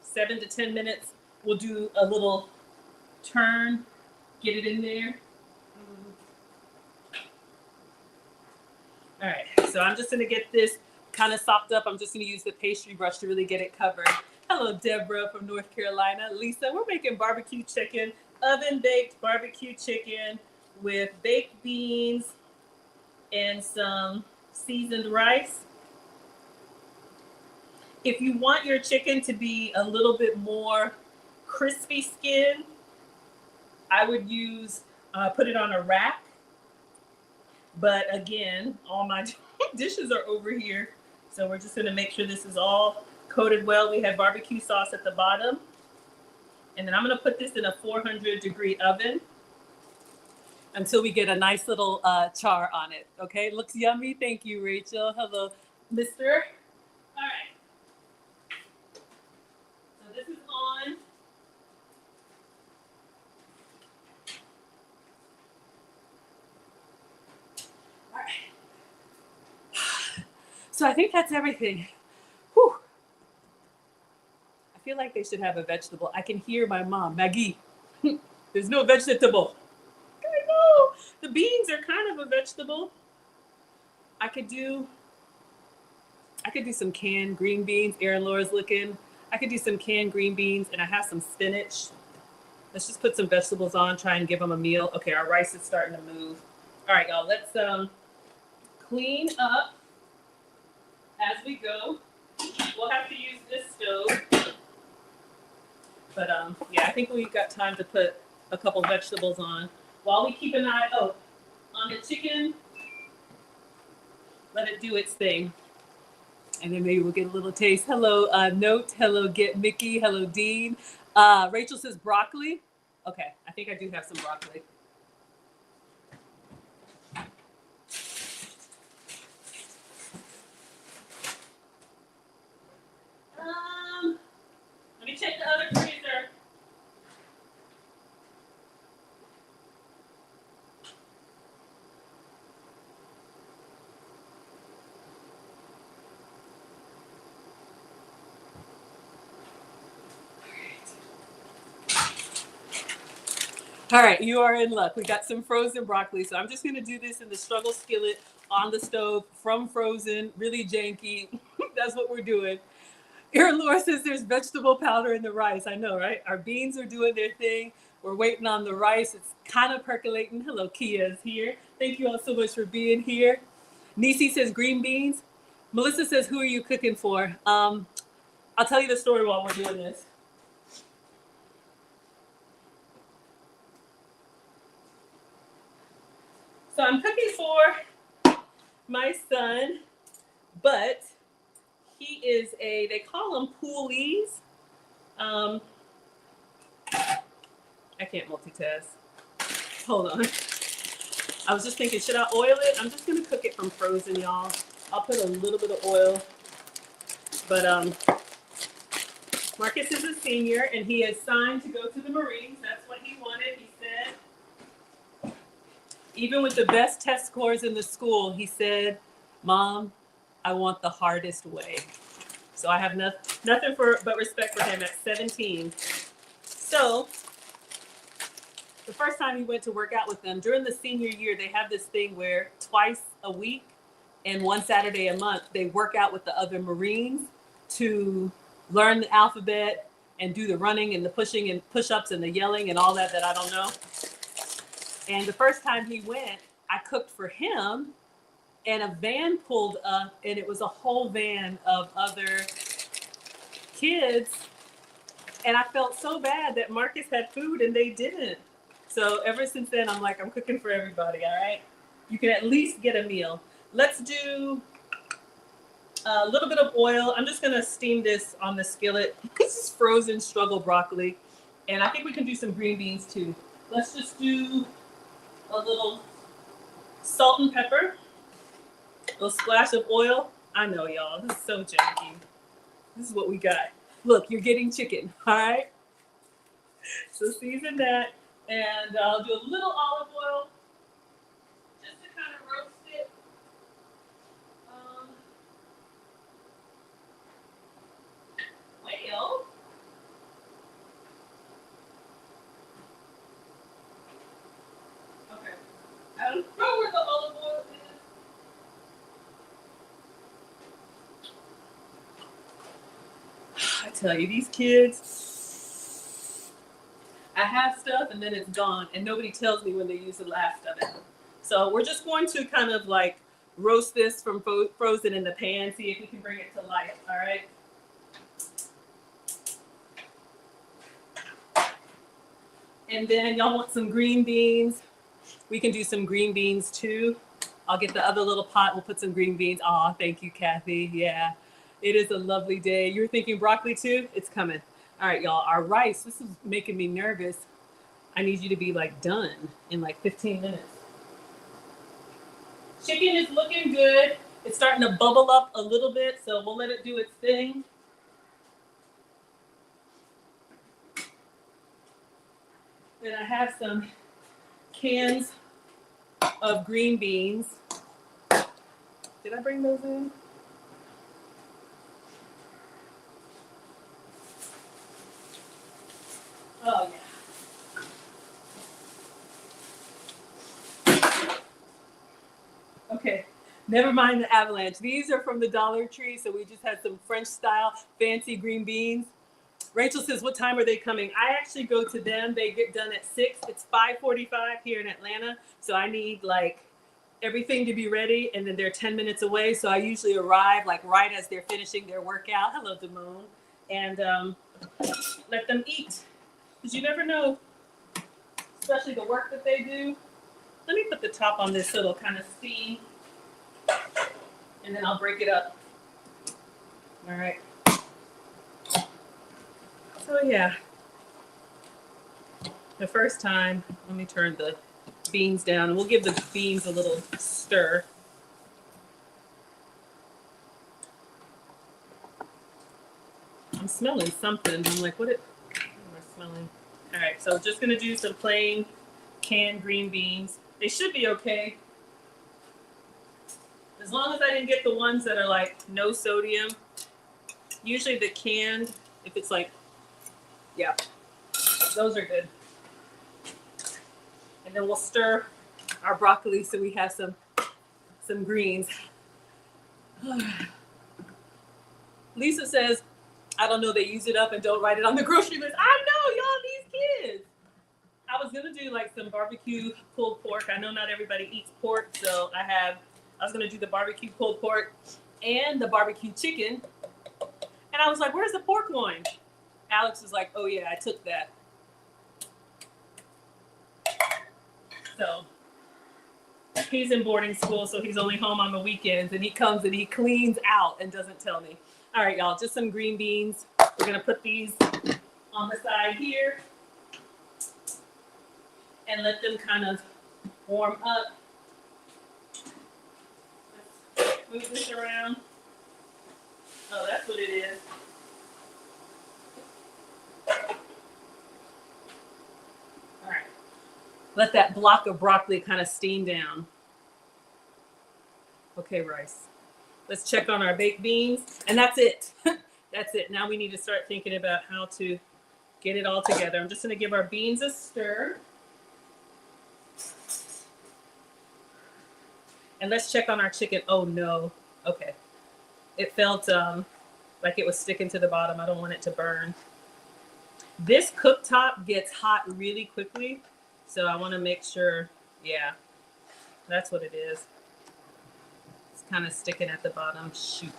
[SPEAKER 1] 7 to 10 minutes we'll do a little turn, get it in there. All right, so I'm just gonna get this kind of sopped up. I'm just gonna use the pastry brush to really get it covered. Hello, Deborah from North Carolina. Lisa, we're making barbecue chicken, oven baked barbecue chicken with baked beans and some seasoned rice. If you want your chicken to be a little bit more crispy skin, I would use, put it on a rack. But again, all my dishes are over here. So we're just gonna make sure this is all coated well. We have barbecue sauce at the bottom. And then I'm gonna put this in a 400-degree oven until we get a nice little char on it. Okay, looks yummy. Thank you, Rachel. Hello, Mr. All right. So this is on. All right. So I think that's everything. Whew. I feel like they should have a vegetable. I can hear my mom, Maggie. There's no vegetable. I know. The beans are kind of a vegetable. I could do some canned green beans. Erin Laura's looking. I could do some canned green beans, and I have some spinach. Let's just put some vegetables on, try and give them a meal. Okay, our rice is starting to move. All right, y'all, let's clean up as we go. We'll have to use this stove. But yeah, I think we've got time to put a couple vegetables on. While we keep an eye out on the chicken, let it do its thing. And then maybe we'll get a little taste. Hello, Note. Hello, Get Mickey. Hello, Dean. Rachel says broccoli. Okay, I think I do have some broccoli. Let me check the other freezer. All right, you are in luck. We got some frozen broccoli. So I'm just gonna do this in the struggle skillet on the stove from frozen, really janky. That's what we're doing. Erin Laura says there's vegetable powder in the rice. I know, right? Our beans are doing their thing. We're waiting on the rice. It's kind of percolating. Hello, Kia is here. Thank you all so much for being here. Nisi says green beans. Melissa says, who are you cooking for? I'll tell you the story while we're doing this. So I'm cooking for my son, but he is they call them poolies. I can't multitask. Hold on. I was just thinking, should I oil it? I'm just gonna cook it from frozen, y'all. I'll put a little bit of oil. But Marcus is a senior and he has signed to go to the Marines. That's what he wanted. He said, even with the best test scores in the school, he said, Mom, I want the hardest way. So I have nothing but respect for him at 17. So the first time he went to work out with them, during the senior year, they have this thing where twice a week and one Saturday a month, they work out with the other Marines to learn the alphabet and do the running and the pushing and push-ups and the yelling and all that I don't know. And the first time he went, I cooked for him and a van pulled up and it was a whole van of other kids. And I felt so bad that Marcus had food and they didn't. So ever since then, I'm like, I'm cooking for everybody, all right? You can at least get a meal. Let's do a little bit of oil. I'm just gonna steam this on the skillet. This is frozen struggle broccoli. And I think we can do some green beans too. Let's just do a little salt and pepper, a little splash of oil. I know, y'all, this is so janky. This is what we got. Look, you're getting chicken, all right? So season that. And I'll do a little olive oil just to kind of roast it. Well, okay. I don't know where the olive oil is. I tell you, these kids. I have stuff and then it's gone and nobody tells me when they use the last of it. So we're just going to kind of like roast this from frozen in the pan, see if we can bring it to life, all right? And then y'all want some green beans. We can do some green beans too. I'll get the other little pot, we'll put some green beans. Aw, thank you, Kathy, yeah. It is a lovely day. You were thinking broccoli too? It's coming. All right, y'all, our rice, this is making me nervous. I need you to be like done in like 15 minutes. Chicken is looking good. It's starting to bubble up a little bit, so we'll let it do its thing. Then I have some cans of green beans. Did I bring those in? Oh, yeah. Okay, never mind the avalanche. These are from the Dollar Tree, so we just had some French style fancy green beans. Rachel says, what time are they coming? I actually go to them. They get done at 6. It's 5:45 here in Atlanta, so I need like everything to be ready, and then they're 10 minutes away, so I usually arrive like right as they're finishing their workout. Hello, Damone. And let them eat. Because you never know, especially the work that they do. Let me put the top on this so it'll kind of steam. And then I'll break it up. All right. So yeah. The first time, let me turn the beans down. We'll give the beans a little stir. I'm smelling something. I'm like, what am I smelling? All right, so just gonna do some plain canned green beans. They should be okay. As long as I didn't get the ones that are like no sodium. Usually the canned, if it's like, yeah, those are good. And then we'll stir our broccoli so we have some greens. Lisa says, I don't know, they use it up and don't write it on the grocery list. I know, y'all, these kids. I was gonna do like some barbecue pulled pork. I know not everybody eats pork, so I was gonna do the barbecue pulled pork and the barbecue chicken. And I was like, where's the pork loin? Alex was like, oh yeah, I took that. So he's in boarding school, so he's only home on the weekends, and he comes and he cleans out and doesn't tell me. All right, y'all, just some green beans. We're gonna put these on the side here. and let them kind of warm up. Let's move this around. Oh, that's what it is. All right. Let that block of broccoli kind of steam down. Okay, rice. Let's check on our baked beans. And that's it. That's it. Now we need to start thinking about how to get it all together. I'm just going to give our beans a stir. And let's check on our chicken. Oh, no. Okay. It felt like it was sticking to the bottom. I don't want it to burn. This cooktop gets hot really quickly. So I want to make sure, yeah, that's what it is. It's kind of sticking at the bottom. Shoot.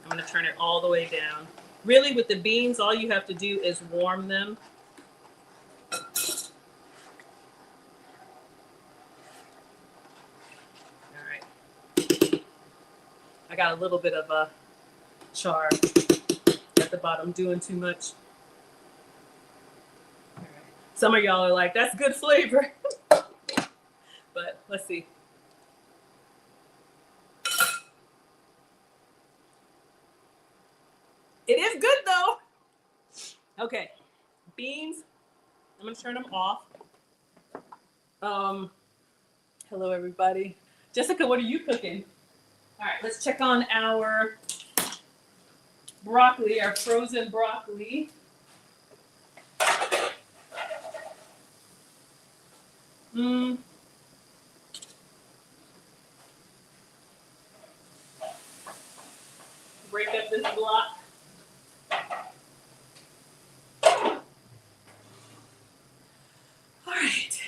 [SPEAKER 1] I'm going to turn it all the way down. Really, with the beans, all you have to do is warm them. All right. I got a little bit of a char at the bottom, doing too much. All right. Some of y'all are like, that's good flavor. But let's see. It is good though. Okay, beans. I'm gonna turn them off. Hello everybody. Jessica, what are you cooking? All right, let's check on our broccoli, our frozen broccoli. Break up this block. All right.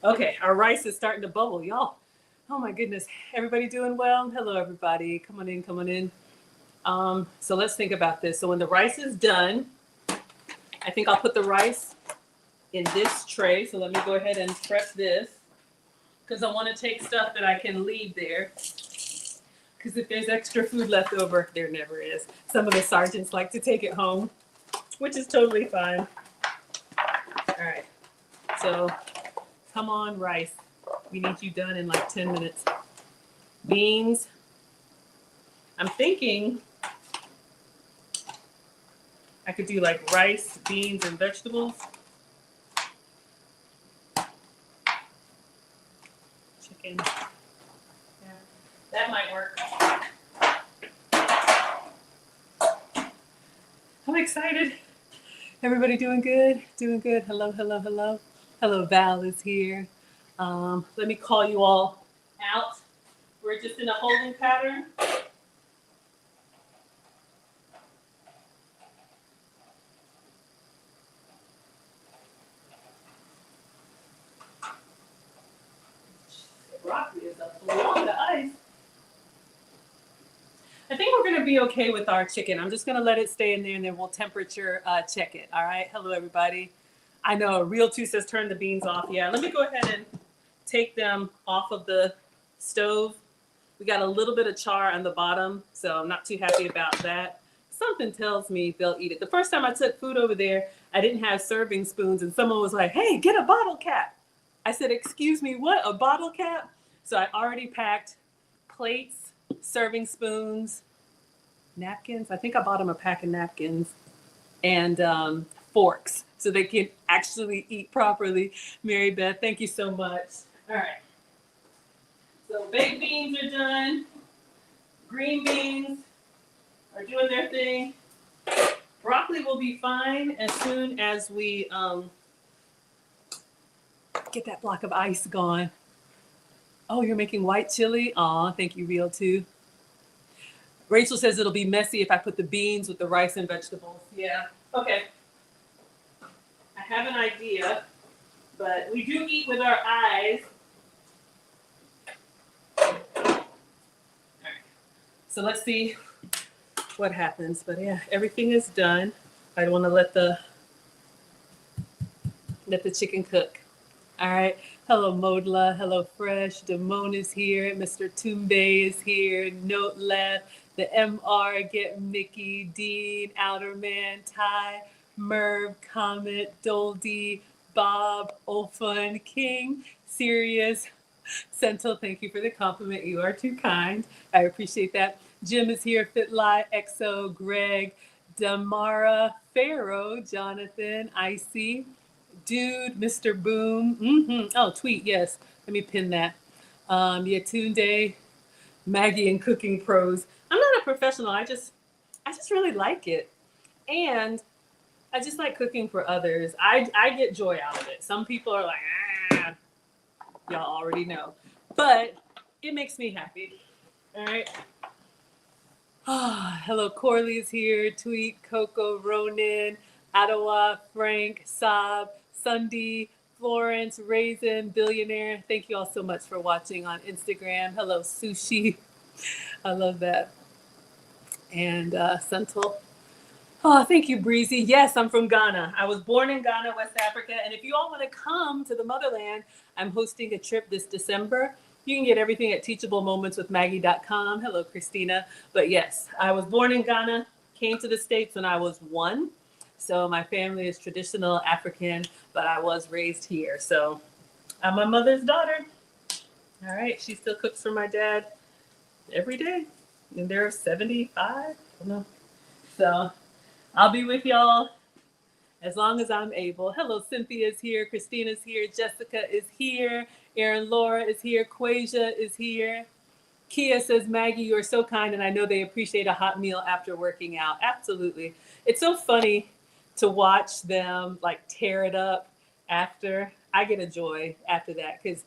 [SPEAKER 1] Okay, our rice is starting to bubble, y'all. Oh my goodness. Everybody doing well? Hello, everybody. Come on in, come on in. So let's think about this. So when the rice is done, I think I'll put the rice in this tray. So let me go ahead and prep this because I want to take stuff that I can leave there. Because if there's extra food left over, there never is. Some of the sergeants like to take it home, which is totally fine. All right. So come on, rice. We need you done in like 10 minutes. Beans. I'm thinking I could do like rice, beans, and vegetables. Chicken. Yeah, that might work. I'm excited. Everybody doing good? Doing good. Hello, hello, hello. Hello, Val is here. Let me call you all out. We're just in a holding pattern. Broccoli is up below the ice. I think we're going to be okay with our chicken. I'm just going to let it stay in there and then we'll temperature check it. All right. Hello, everybody. I know Real 2 says turn the beans off. Yeah, let me go ahead and take them off of the stove. We got a little bit of char on the bottom, so I'm not too happy about that. Something tells me they'll eat it. The first time I took food over there, I didn't have serving spoons, and someone was like, hey, get a bottle cap. I said, excuse me, what, a bottle cap? So I already packed plates, serving spoons, napkins. I think I bought them a pack of napkins, and forks, so they can actually eat properly. Mary Beth, thank you so much. All right. So baked beans are done. Green beans are doing their thing. Broccoli will be fine as soon as we get that block of ice gone. Oh, you're making white chili? Aw, thank you, Real 2. Rachel says it'll be messy if I put the beans with the rice and vegetables. Yeah, okay. I have an idea, but we do eat with our eyes. So let's see what happens. But yeah, everything is done. I don't want to let the chicken cook. All right. Hello, Modla. Hello, Fresh. Damone is here. Mr. Tumbe is here. Note left. The MR, Get Mickey, Dean, Outerman, Ty, Merv, Comet, Doldy, Bob, Olfun, King, Sirius, Sentinel, thank you for the compliment. You are too kind. I appreciate that. Jim is here, Fitly, Exo, Greg, Damara, Pharaoh, Jonathan, Icy, Dude, Mr. Boom. Oh, tweet, yes. Let me pin that. Yatunde, Maggie and Cooking Pros. I'm not a professional. I just really like it. And I just like cooking for others. I get joy out of it. Some people are like, y'all already know. But it makes me happy. All right. Hello, Corley is here. Tweet, Coco, Ronan, Ottawa, Frank, Saab, Sunday, Florence, Raisin, Billionaire. Thank you all so much for watching on Instagram. Hello, Sushi. I love that. And Sentinel. Oh, thank you, Breezy. Yes, I'm from Ghana. I was born in Ghana, West Africa. And if you all want to come to the motherland, I'm hosting a trip this December. You can get everything at teachablemomentswithmaggie.com. Hello, Christina. But yes, I was born in Ghana, came to the States when I was 1. So my family is traditional African, but I was raised here. So I'm my mother's daughter. All right. She still cooks for my dad every day. And they're 75. I don't know. So I'll be with y'all as long as I'm able. Hello, Cynthia's here. Christina's here. Jessica is here. Erin Laura is here. Quasia is here. Kia says, Maggie, you are so kind, and I know they appreciate a hot meal after working out. Absolutely. It's so funny to watch them like tear it up after. I get a joy after that, because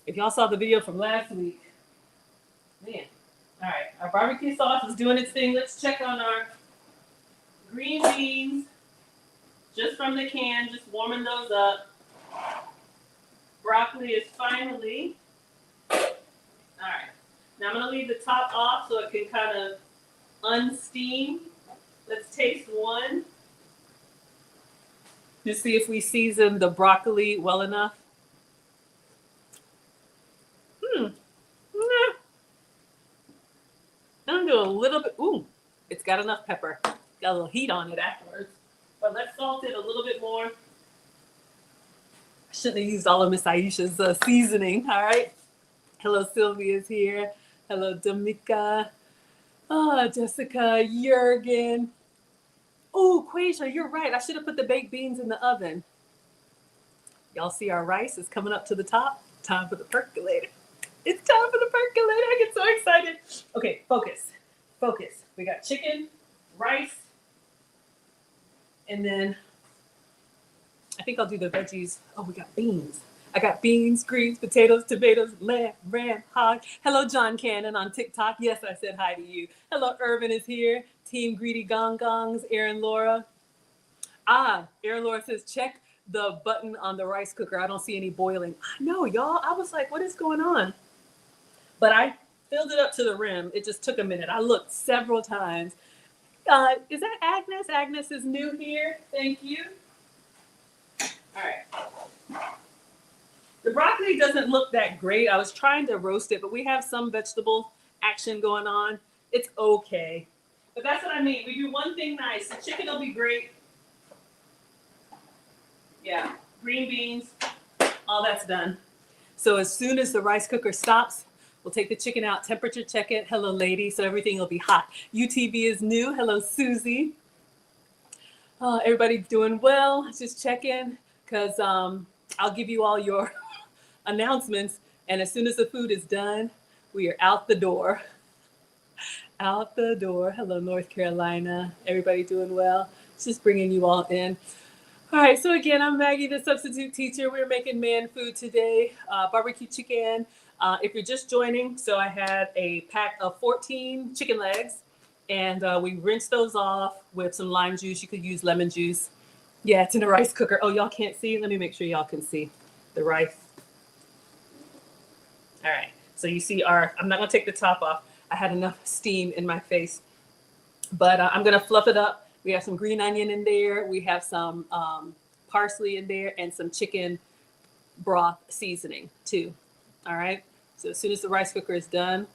[SPEAKER 1] if y'all saw the video from last week, man. All right, our barbecue sauce is doing its thing. Let's check on our green beans, just from the can, just warming those up. Broccoli is finally, all right. Now I'm gonna leave the top off so it can kind of unsteam. Let's taste one. Just see if we season the broccoli well enough. I'm gonna do a little bit, ooh, it's got enough pepper. Got a little heat on it afterwards. But let's salt it a little bit more. I shouldn't have used all of Miss Aisha'S seasoning, all right? Hello, Sylvia's here. Hello, Damika. Oh, Jessica, Jurgen. Oh, Quasia, you're right. I should have put the baked beans in the oven. Y'all see our rice is coming up to the top. Time for the percolator. It's time for the percolator. I get so excited. Okay, focus. Focus. We got chicken, rice, and then I think I'll do the veggies. Oh, we got beans. I got beans, greens, potatoes, tomatoes, lamb, ram, hog. Hello, John Cannon on TikTok. Yes, I said hi to you. Hello, Irvin is here. Team Greedy Gong Gongs, Erin Laura. Erin Laura says, check the button on the rice cooker. I don't see any boiling. I know, y'all. I was like, what is going on? But I filled it up to the rim. It just took a minute. I looked several times. Is that Agnes? Agnes is new here. Thank you. All right. The broccoli doesn't look that great. I was trying to roast it, but we have some vegetable action going on. It's okay. But that's what I mean. We do one thing nice. The chicken will be great. Yeah, green beans, all that's done. So as soon as the rice cooker stops, we'll take the chicken out, temperature check it. Hello, lady. So everything will be hot. UTV is new. Hello, Susie. Everybody's doing well. Just check in, because I'll give you all your announcements. And as soon as the food is done, we are out the door. Out the door. Hello, North Carolina. Everybody doing well? Just bringing you all in. All right, so again, I'm Maggie, the substitute teacher. We're making man food today, barbecue chicken. If you're just joining, so I had a pack of 14 chicken legs, and we rinsed those off with some lime juice. You could use lemon juice. Yeah, it's in a rice cooker. Oh, y'all can't see? Let me make sure y'all can see the rice. All right, so you see I'm not gonna take the top off. I had enough steam in my face, but I'm gonna fluff it up. We have some green onion in there. We have some parsley in there and some chicken broth seasoning too. All right. So as soon as the rice cooker is done,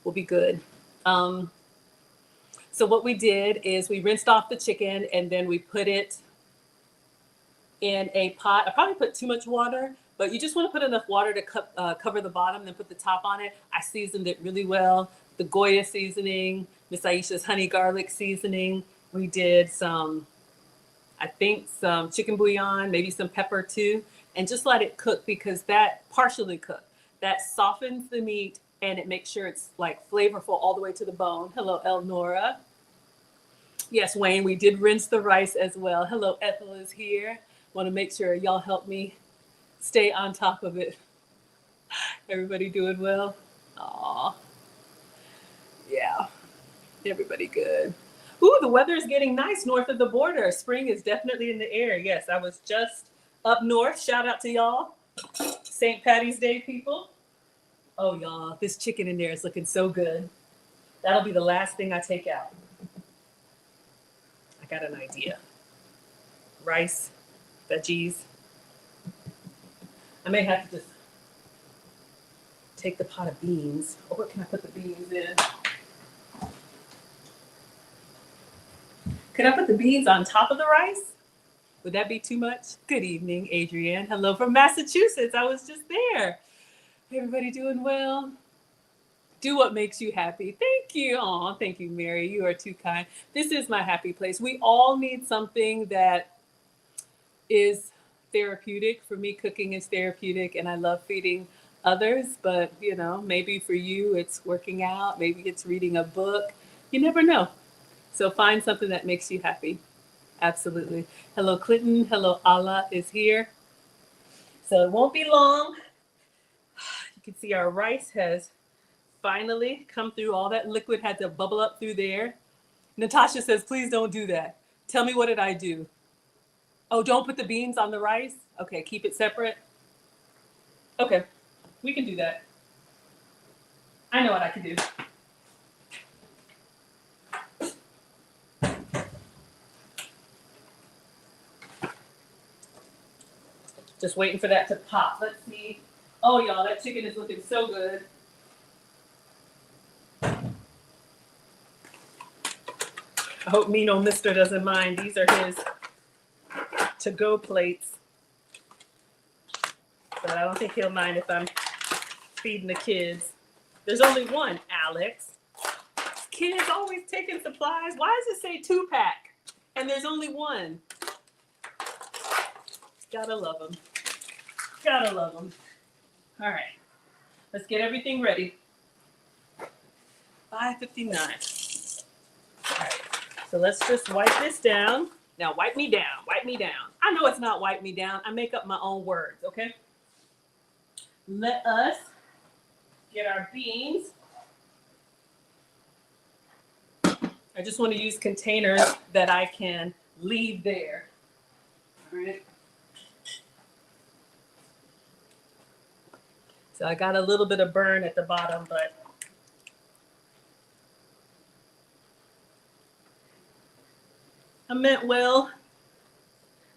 [SPEAKER 1] we'll be good. So what we did is we rinsed off the chicken, and then we put it in a pot. I probably put too much water, but you just want to put enough water to cover the bottom, then put the top on it. I seasoned it really well. The Goya seasoning, Miss Aisha'S honey garlic seasoning. We did some, I think, some chicken bouillon, maybe some pepper too, and just let it cook because that partially cooked. That softens the meat and it makes sure it's like flavorful all the way to the bone. Hello, Elnora. Yes, Wayne, we did rinse the rice as well. Hello, Ethel is here. Want to make sure y'all help me stay on top of it. Everybody doing well? Aw, yeah, everybody good. Ooh, the weather is getting nice north of the border. Spring is definitely in the air. Yes, I was just up north. Shout out to y'all. St. Patty's Day, people. Oh, y'all, this chicken in there is looking so good. That'll be the last thing I take out. I got an idea. Rice, veggies. I may have to just take the pot of beans. Or what can I put the beans in? Could I put the beans on top of the rice? Would that be too much? Good evening, Adrienne. Hello from Massachusetts. I was just there. Everybody doing well? Do what makes you happy. Thank you. Aw, thank you, Mary. You are too kind. This is my happy place. We all need something that is therapeutic. For me, cooking is therapeutic, and I love feeding others. But, you know, maybe for you, it's working out. Maybe it's reading a book. You never know. So find something that makes you happy. Absolutely. Hello, Clinton. Hello, Allah is here. So it won't be long. You can see our rice has finally come through. All that liquid had to bubble up through there. Natasha says, please don't do that. Tell me, what did I do? Oh, don't put the beans on the rice? Okay, keep it separate. Okay, we can do that. I know what I can do. Just waiting for that to pop. Let's see. Oh, y'all, that chicken is looking so good. I hope Mino Mister doesn't mind. These are his to-go plates. But I don't think he'll mind if I'm feeding the kids. There's only one, Alex. Kids always taking supplies. Why does it say 2-pack? And there's only one. Gotta love them. Gotta love them. All right. Let's get everything ready. 5:59. All right. So let's just wipe this down. Now wipe me down. Wipe me down. I know it's not wipe me down. I make up my own words, okay? Let us get our beans. I just want to use containers that I can leave there. All right. So I got a little bit of burn at the bottom, but I meant well.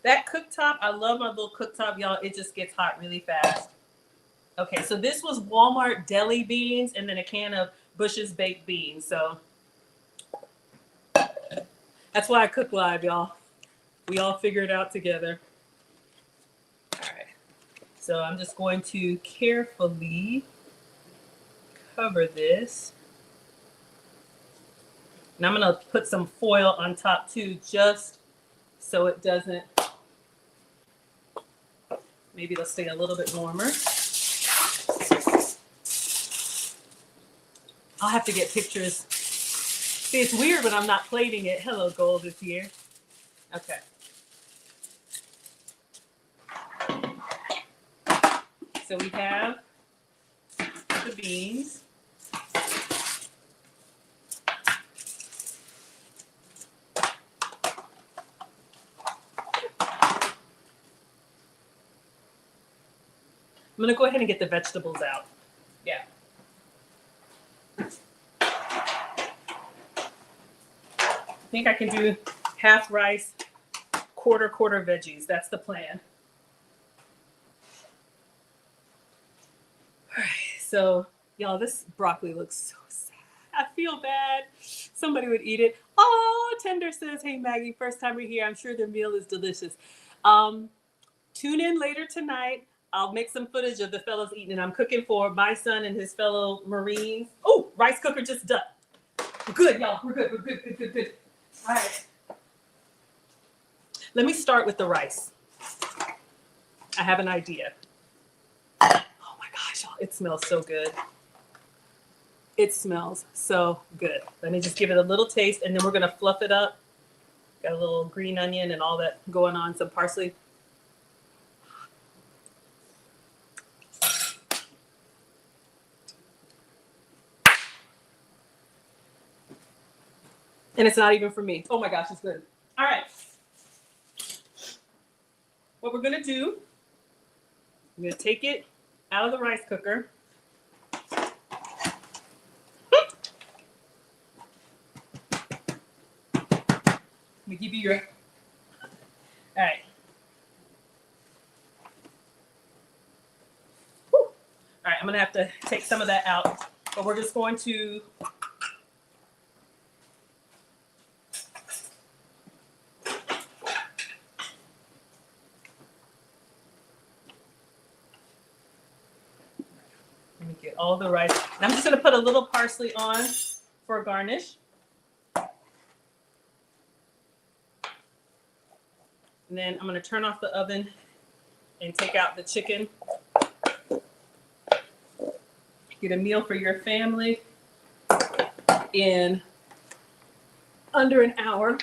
[SPEAKER 1] That cooktop, I love my little cooktop, y'all. It just gets hot really fast. Okay, so this was Walmart deli beans and then a can of Bush's baked beans. So that's why I cook live, y'all. We all figure it out together. All right. So I'm just going to carefully cover this. And I'm going to put some foil on top too, just so it doesn't, maybe it'll stay a little bit warmer. I'll have to get pictures. See, it's weird when I'm not plating it. Hello, Gold is here. Okay. So we have the beans. I'm gonna go ahead and get the vegetables out. Yeah. I think I can do half rice, quarter veggies. That's the plan. All right, so y'all, this broccoli looks so sad. I feel bad. Somebody would eat it. Oh, Tender says, hey Maggie, first time we're here. I'm sure their meal is delicious. tune in later tonight. I'll make some footage of the fellows eating, and I'm cooking for my son and his fellow Marines. Oh, rice cooker just done. We're good, y'all. We're good. We're good, good, good, good. All right. Let me start with the rice. I have an idea. Oh my gosh, y'all, it smells so good. It smells so good. Let me just give it a little taste, and then we're gonna fluff it up. Got a little green onion and all that going on, some parsley. And it's not even for me. Oh my gosh, it's good. All right. What we're gonna do, I'm gonna take it out of the rice cooker. Let me give you your, all right. Whew. All right, I'm gonna have to take some of that out, but we're just going to get all the rice. And I'm just going to put a little parsley on for a garnish. And then I'm going to turn off the oven and take out the chicken. Get a meal for your family in under an hour.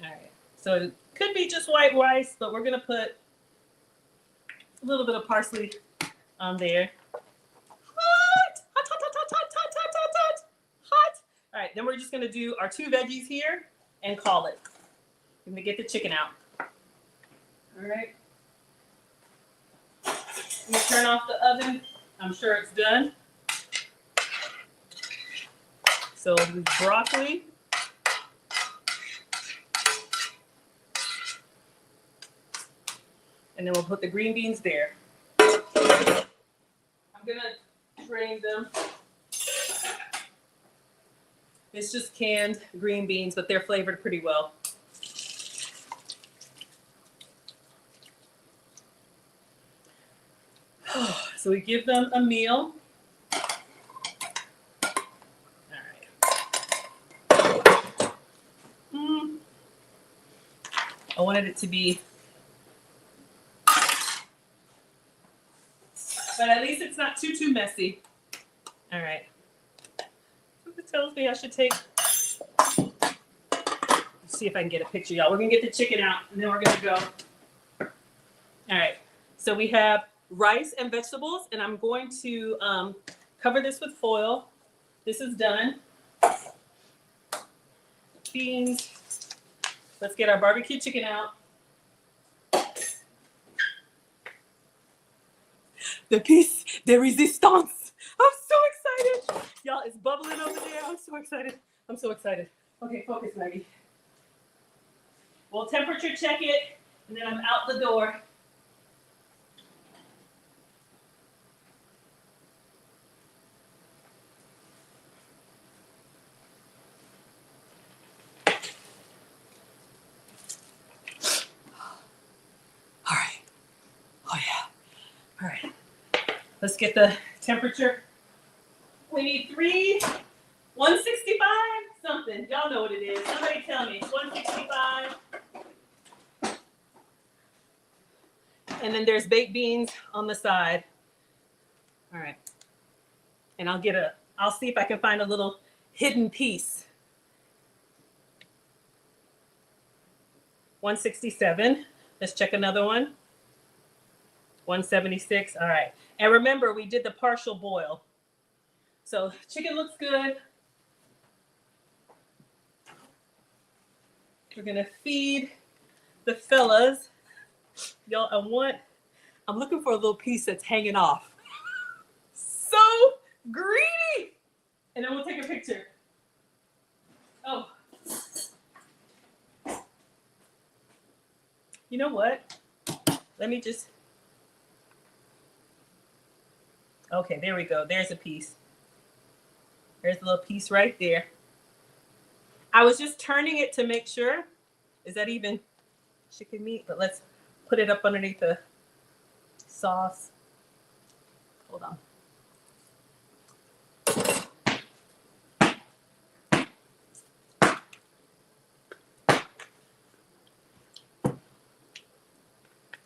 [SPEAKER 1] All right. So it could be just white rice, but we're going to put a little bit of parsley on there. Hot, hot, hot, hot, hot, hot, hot, hot, hot, hot. All right, then we're just gonna do our 2 veggies here and call it. I'm gonna get the chicken out. All right. Let me turn off the oven. I'm sure it's done. So the broccoli. And then we'll put the green beans there. I'm gonna drain them. It's just canned green beans, but they're flavored pretty well. So we give them a meal. All right. I wanted it to be, but at least it's not too messy. All right. It tells me I should take, let's see if I can get a picture, y'all. We're gonna get the chicken out and then we're gonna go. All right, so we have rice and vegetables, and I'm going to cover this with foil. This is done. Beans. Let's get our barbecue chicken out. The piece de resistance. I'm so excited. Y'all, it's bubbling over there. I'm so excited. I'm so excited. Okay, focus, Maggie. We'll temperature check it, and then I'm out the door. All right. Oh, yeah. All right. Let's get the temperature. We need 165 something. Y'all know what it is. Somebody tell me. 165. And then there's baked beans on the side. All right. And I'll see if I can find a little hidden piece. 167. Let's check another one. 176. All right. And remember, we did the partial boil. So chicken looks good. We're going to feed the fellas. Y'all, I'm looking for a little piece that's hanging off. So greedy. And then we'll take a picture. Oh. You know what? Let me just. Okay, there we go. There's a piece. There's a little piece right there. I was just turning it to make sure. Is that even? chicken meat, but let's put it up underneath the sauce. Hold on.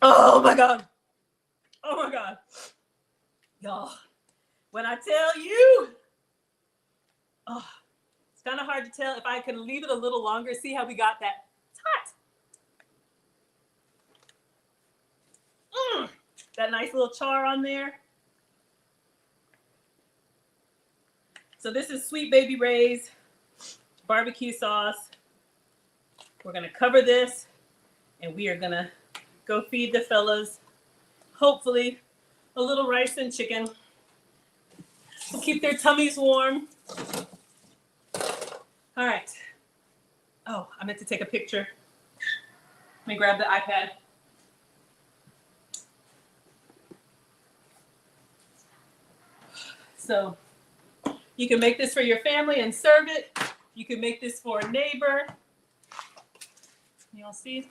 [SPEAKER 1] Oh my God. Oh my God. Y'all, when I tell you, oh, it's kind of hard to tell. If I can leave it a little longer, see how we got that. It's hot. That nice little char on there. So this is Sweet Baby Ray's barbecue sauce. We're gonna cover this and we are gonna go feed the fellas, hopefully, a little rice and chicken. We'll keep their tummies warm. All right. Oh, I meant to take a picture. Let me grab the iPad. So you can make this for your family and serve it. You can make this for a neighbor. Y'all see?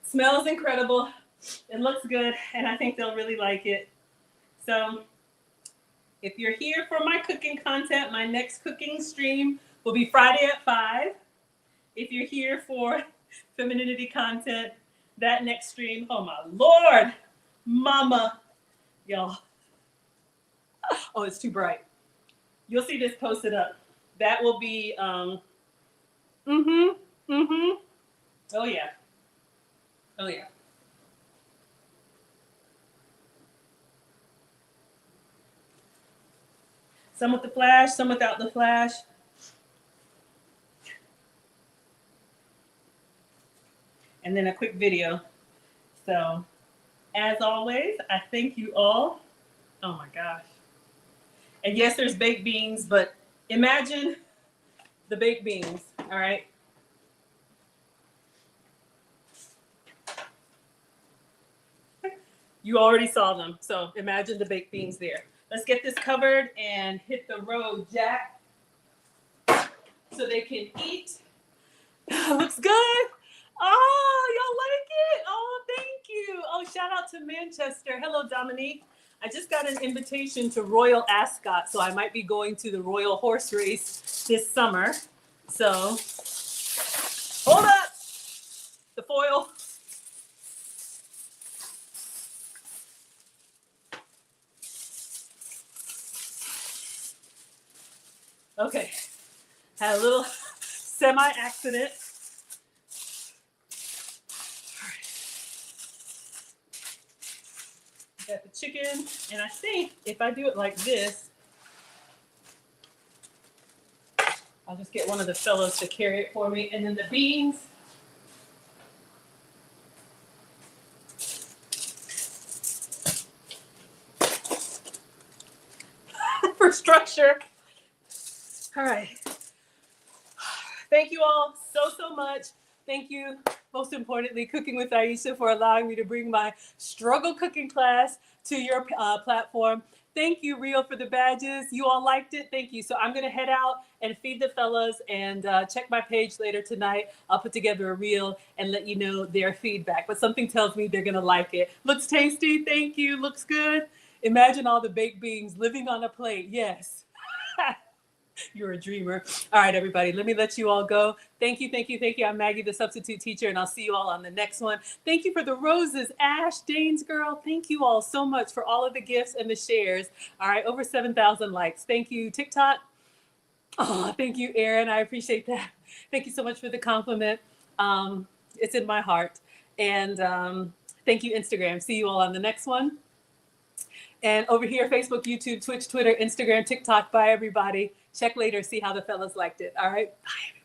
[SPEAKER 1] Smells incredible. It looks good, and I think they'll really like it. So if you're here for my cooking content, my next cooking stream will be Friday at 5. If you're here for femininity content, that next stream, oh my Lord, mama, y'all. Oh, it's too bright. You'll see this posted up. That will be, oh yeah. Oh yeah. Some with the flash, some without the flash. And then a quick video. So, as always, I thank you all. Oh my gosh. And yes, there's baked beans, but imagine the baked beans, all right? You already saw them, so imagine the baked beans there. Let's get this covered and hit the road, Jack, so they can eat. Looks good. Oh, y'all like it? Oh, thank you. Oh, shout out to Manchester. Hello, Dominique. I just got an invitation to Royal Ascot, so I might be going to the Royal Horse Race this summer. So, hold up. The foil. Okay, had a little semi-accident. All right. Got the chicken, and I think if I do it like this, I'll just get one of the fellows to carry it for me. And then the beans. For structure. All right. Thank you all so much. Thank you, most importantly, Cooking with Aisha, for allowing me to bring my struggle cooking class to your platform. Thank you, Rio, for the badges. You all liked it. Thank you. So I'm going to head out and feed the fellas and check my page later tonight. I'll put together a reel and let you know their feedback. But something tells me they're going to like it. Looks tasty. Thank you. Looks good. Imagine all the baked beans living on a plate. Yes. You're a dreamer. All right, everybody, let me let you all go. Thank you. I'm Maggie, the substitute teacher, and I'll see you all on the next one. Thank you for the roses, Ash, Dane's girl. Thank you all so much for all of the gifts and the shares. All right, over 7,000 likes. Thank you, TikTok. Oh, thank you, Erin. I appreciate that. Thank you so much for the compliment. It's in my heart. And thank you, Instagram. See you all on the next one. And over here, Facebook, YouTube, Twitch, Twitter, Instagram, TikTok. Bye, everybody. Check later, see how the fellas liked it. All right. Bye, everybody.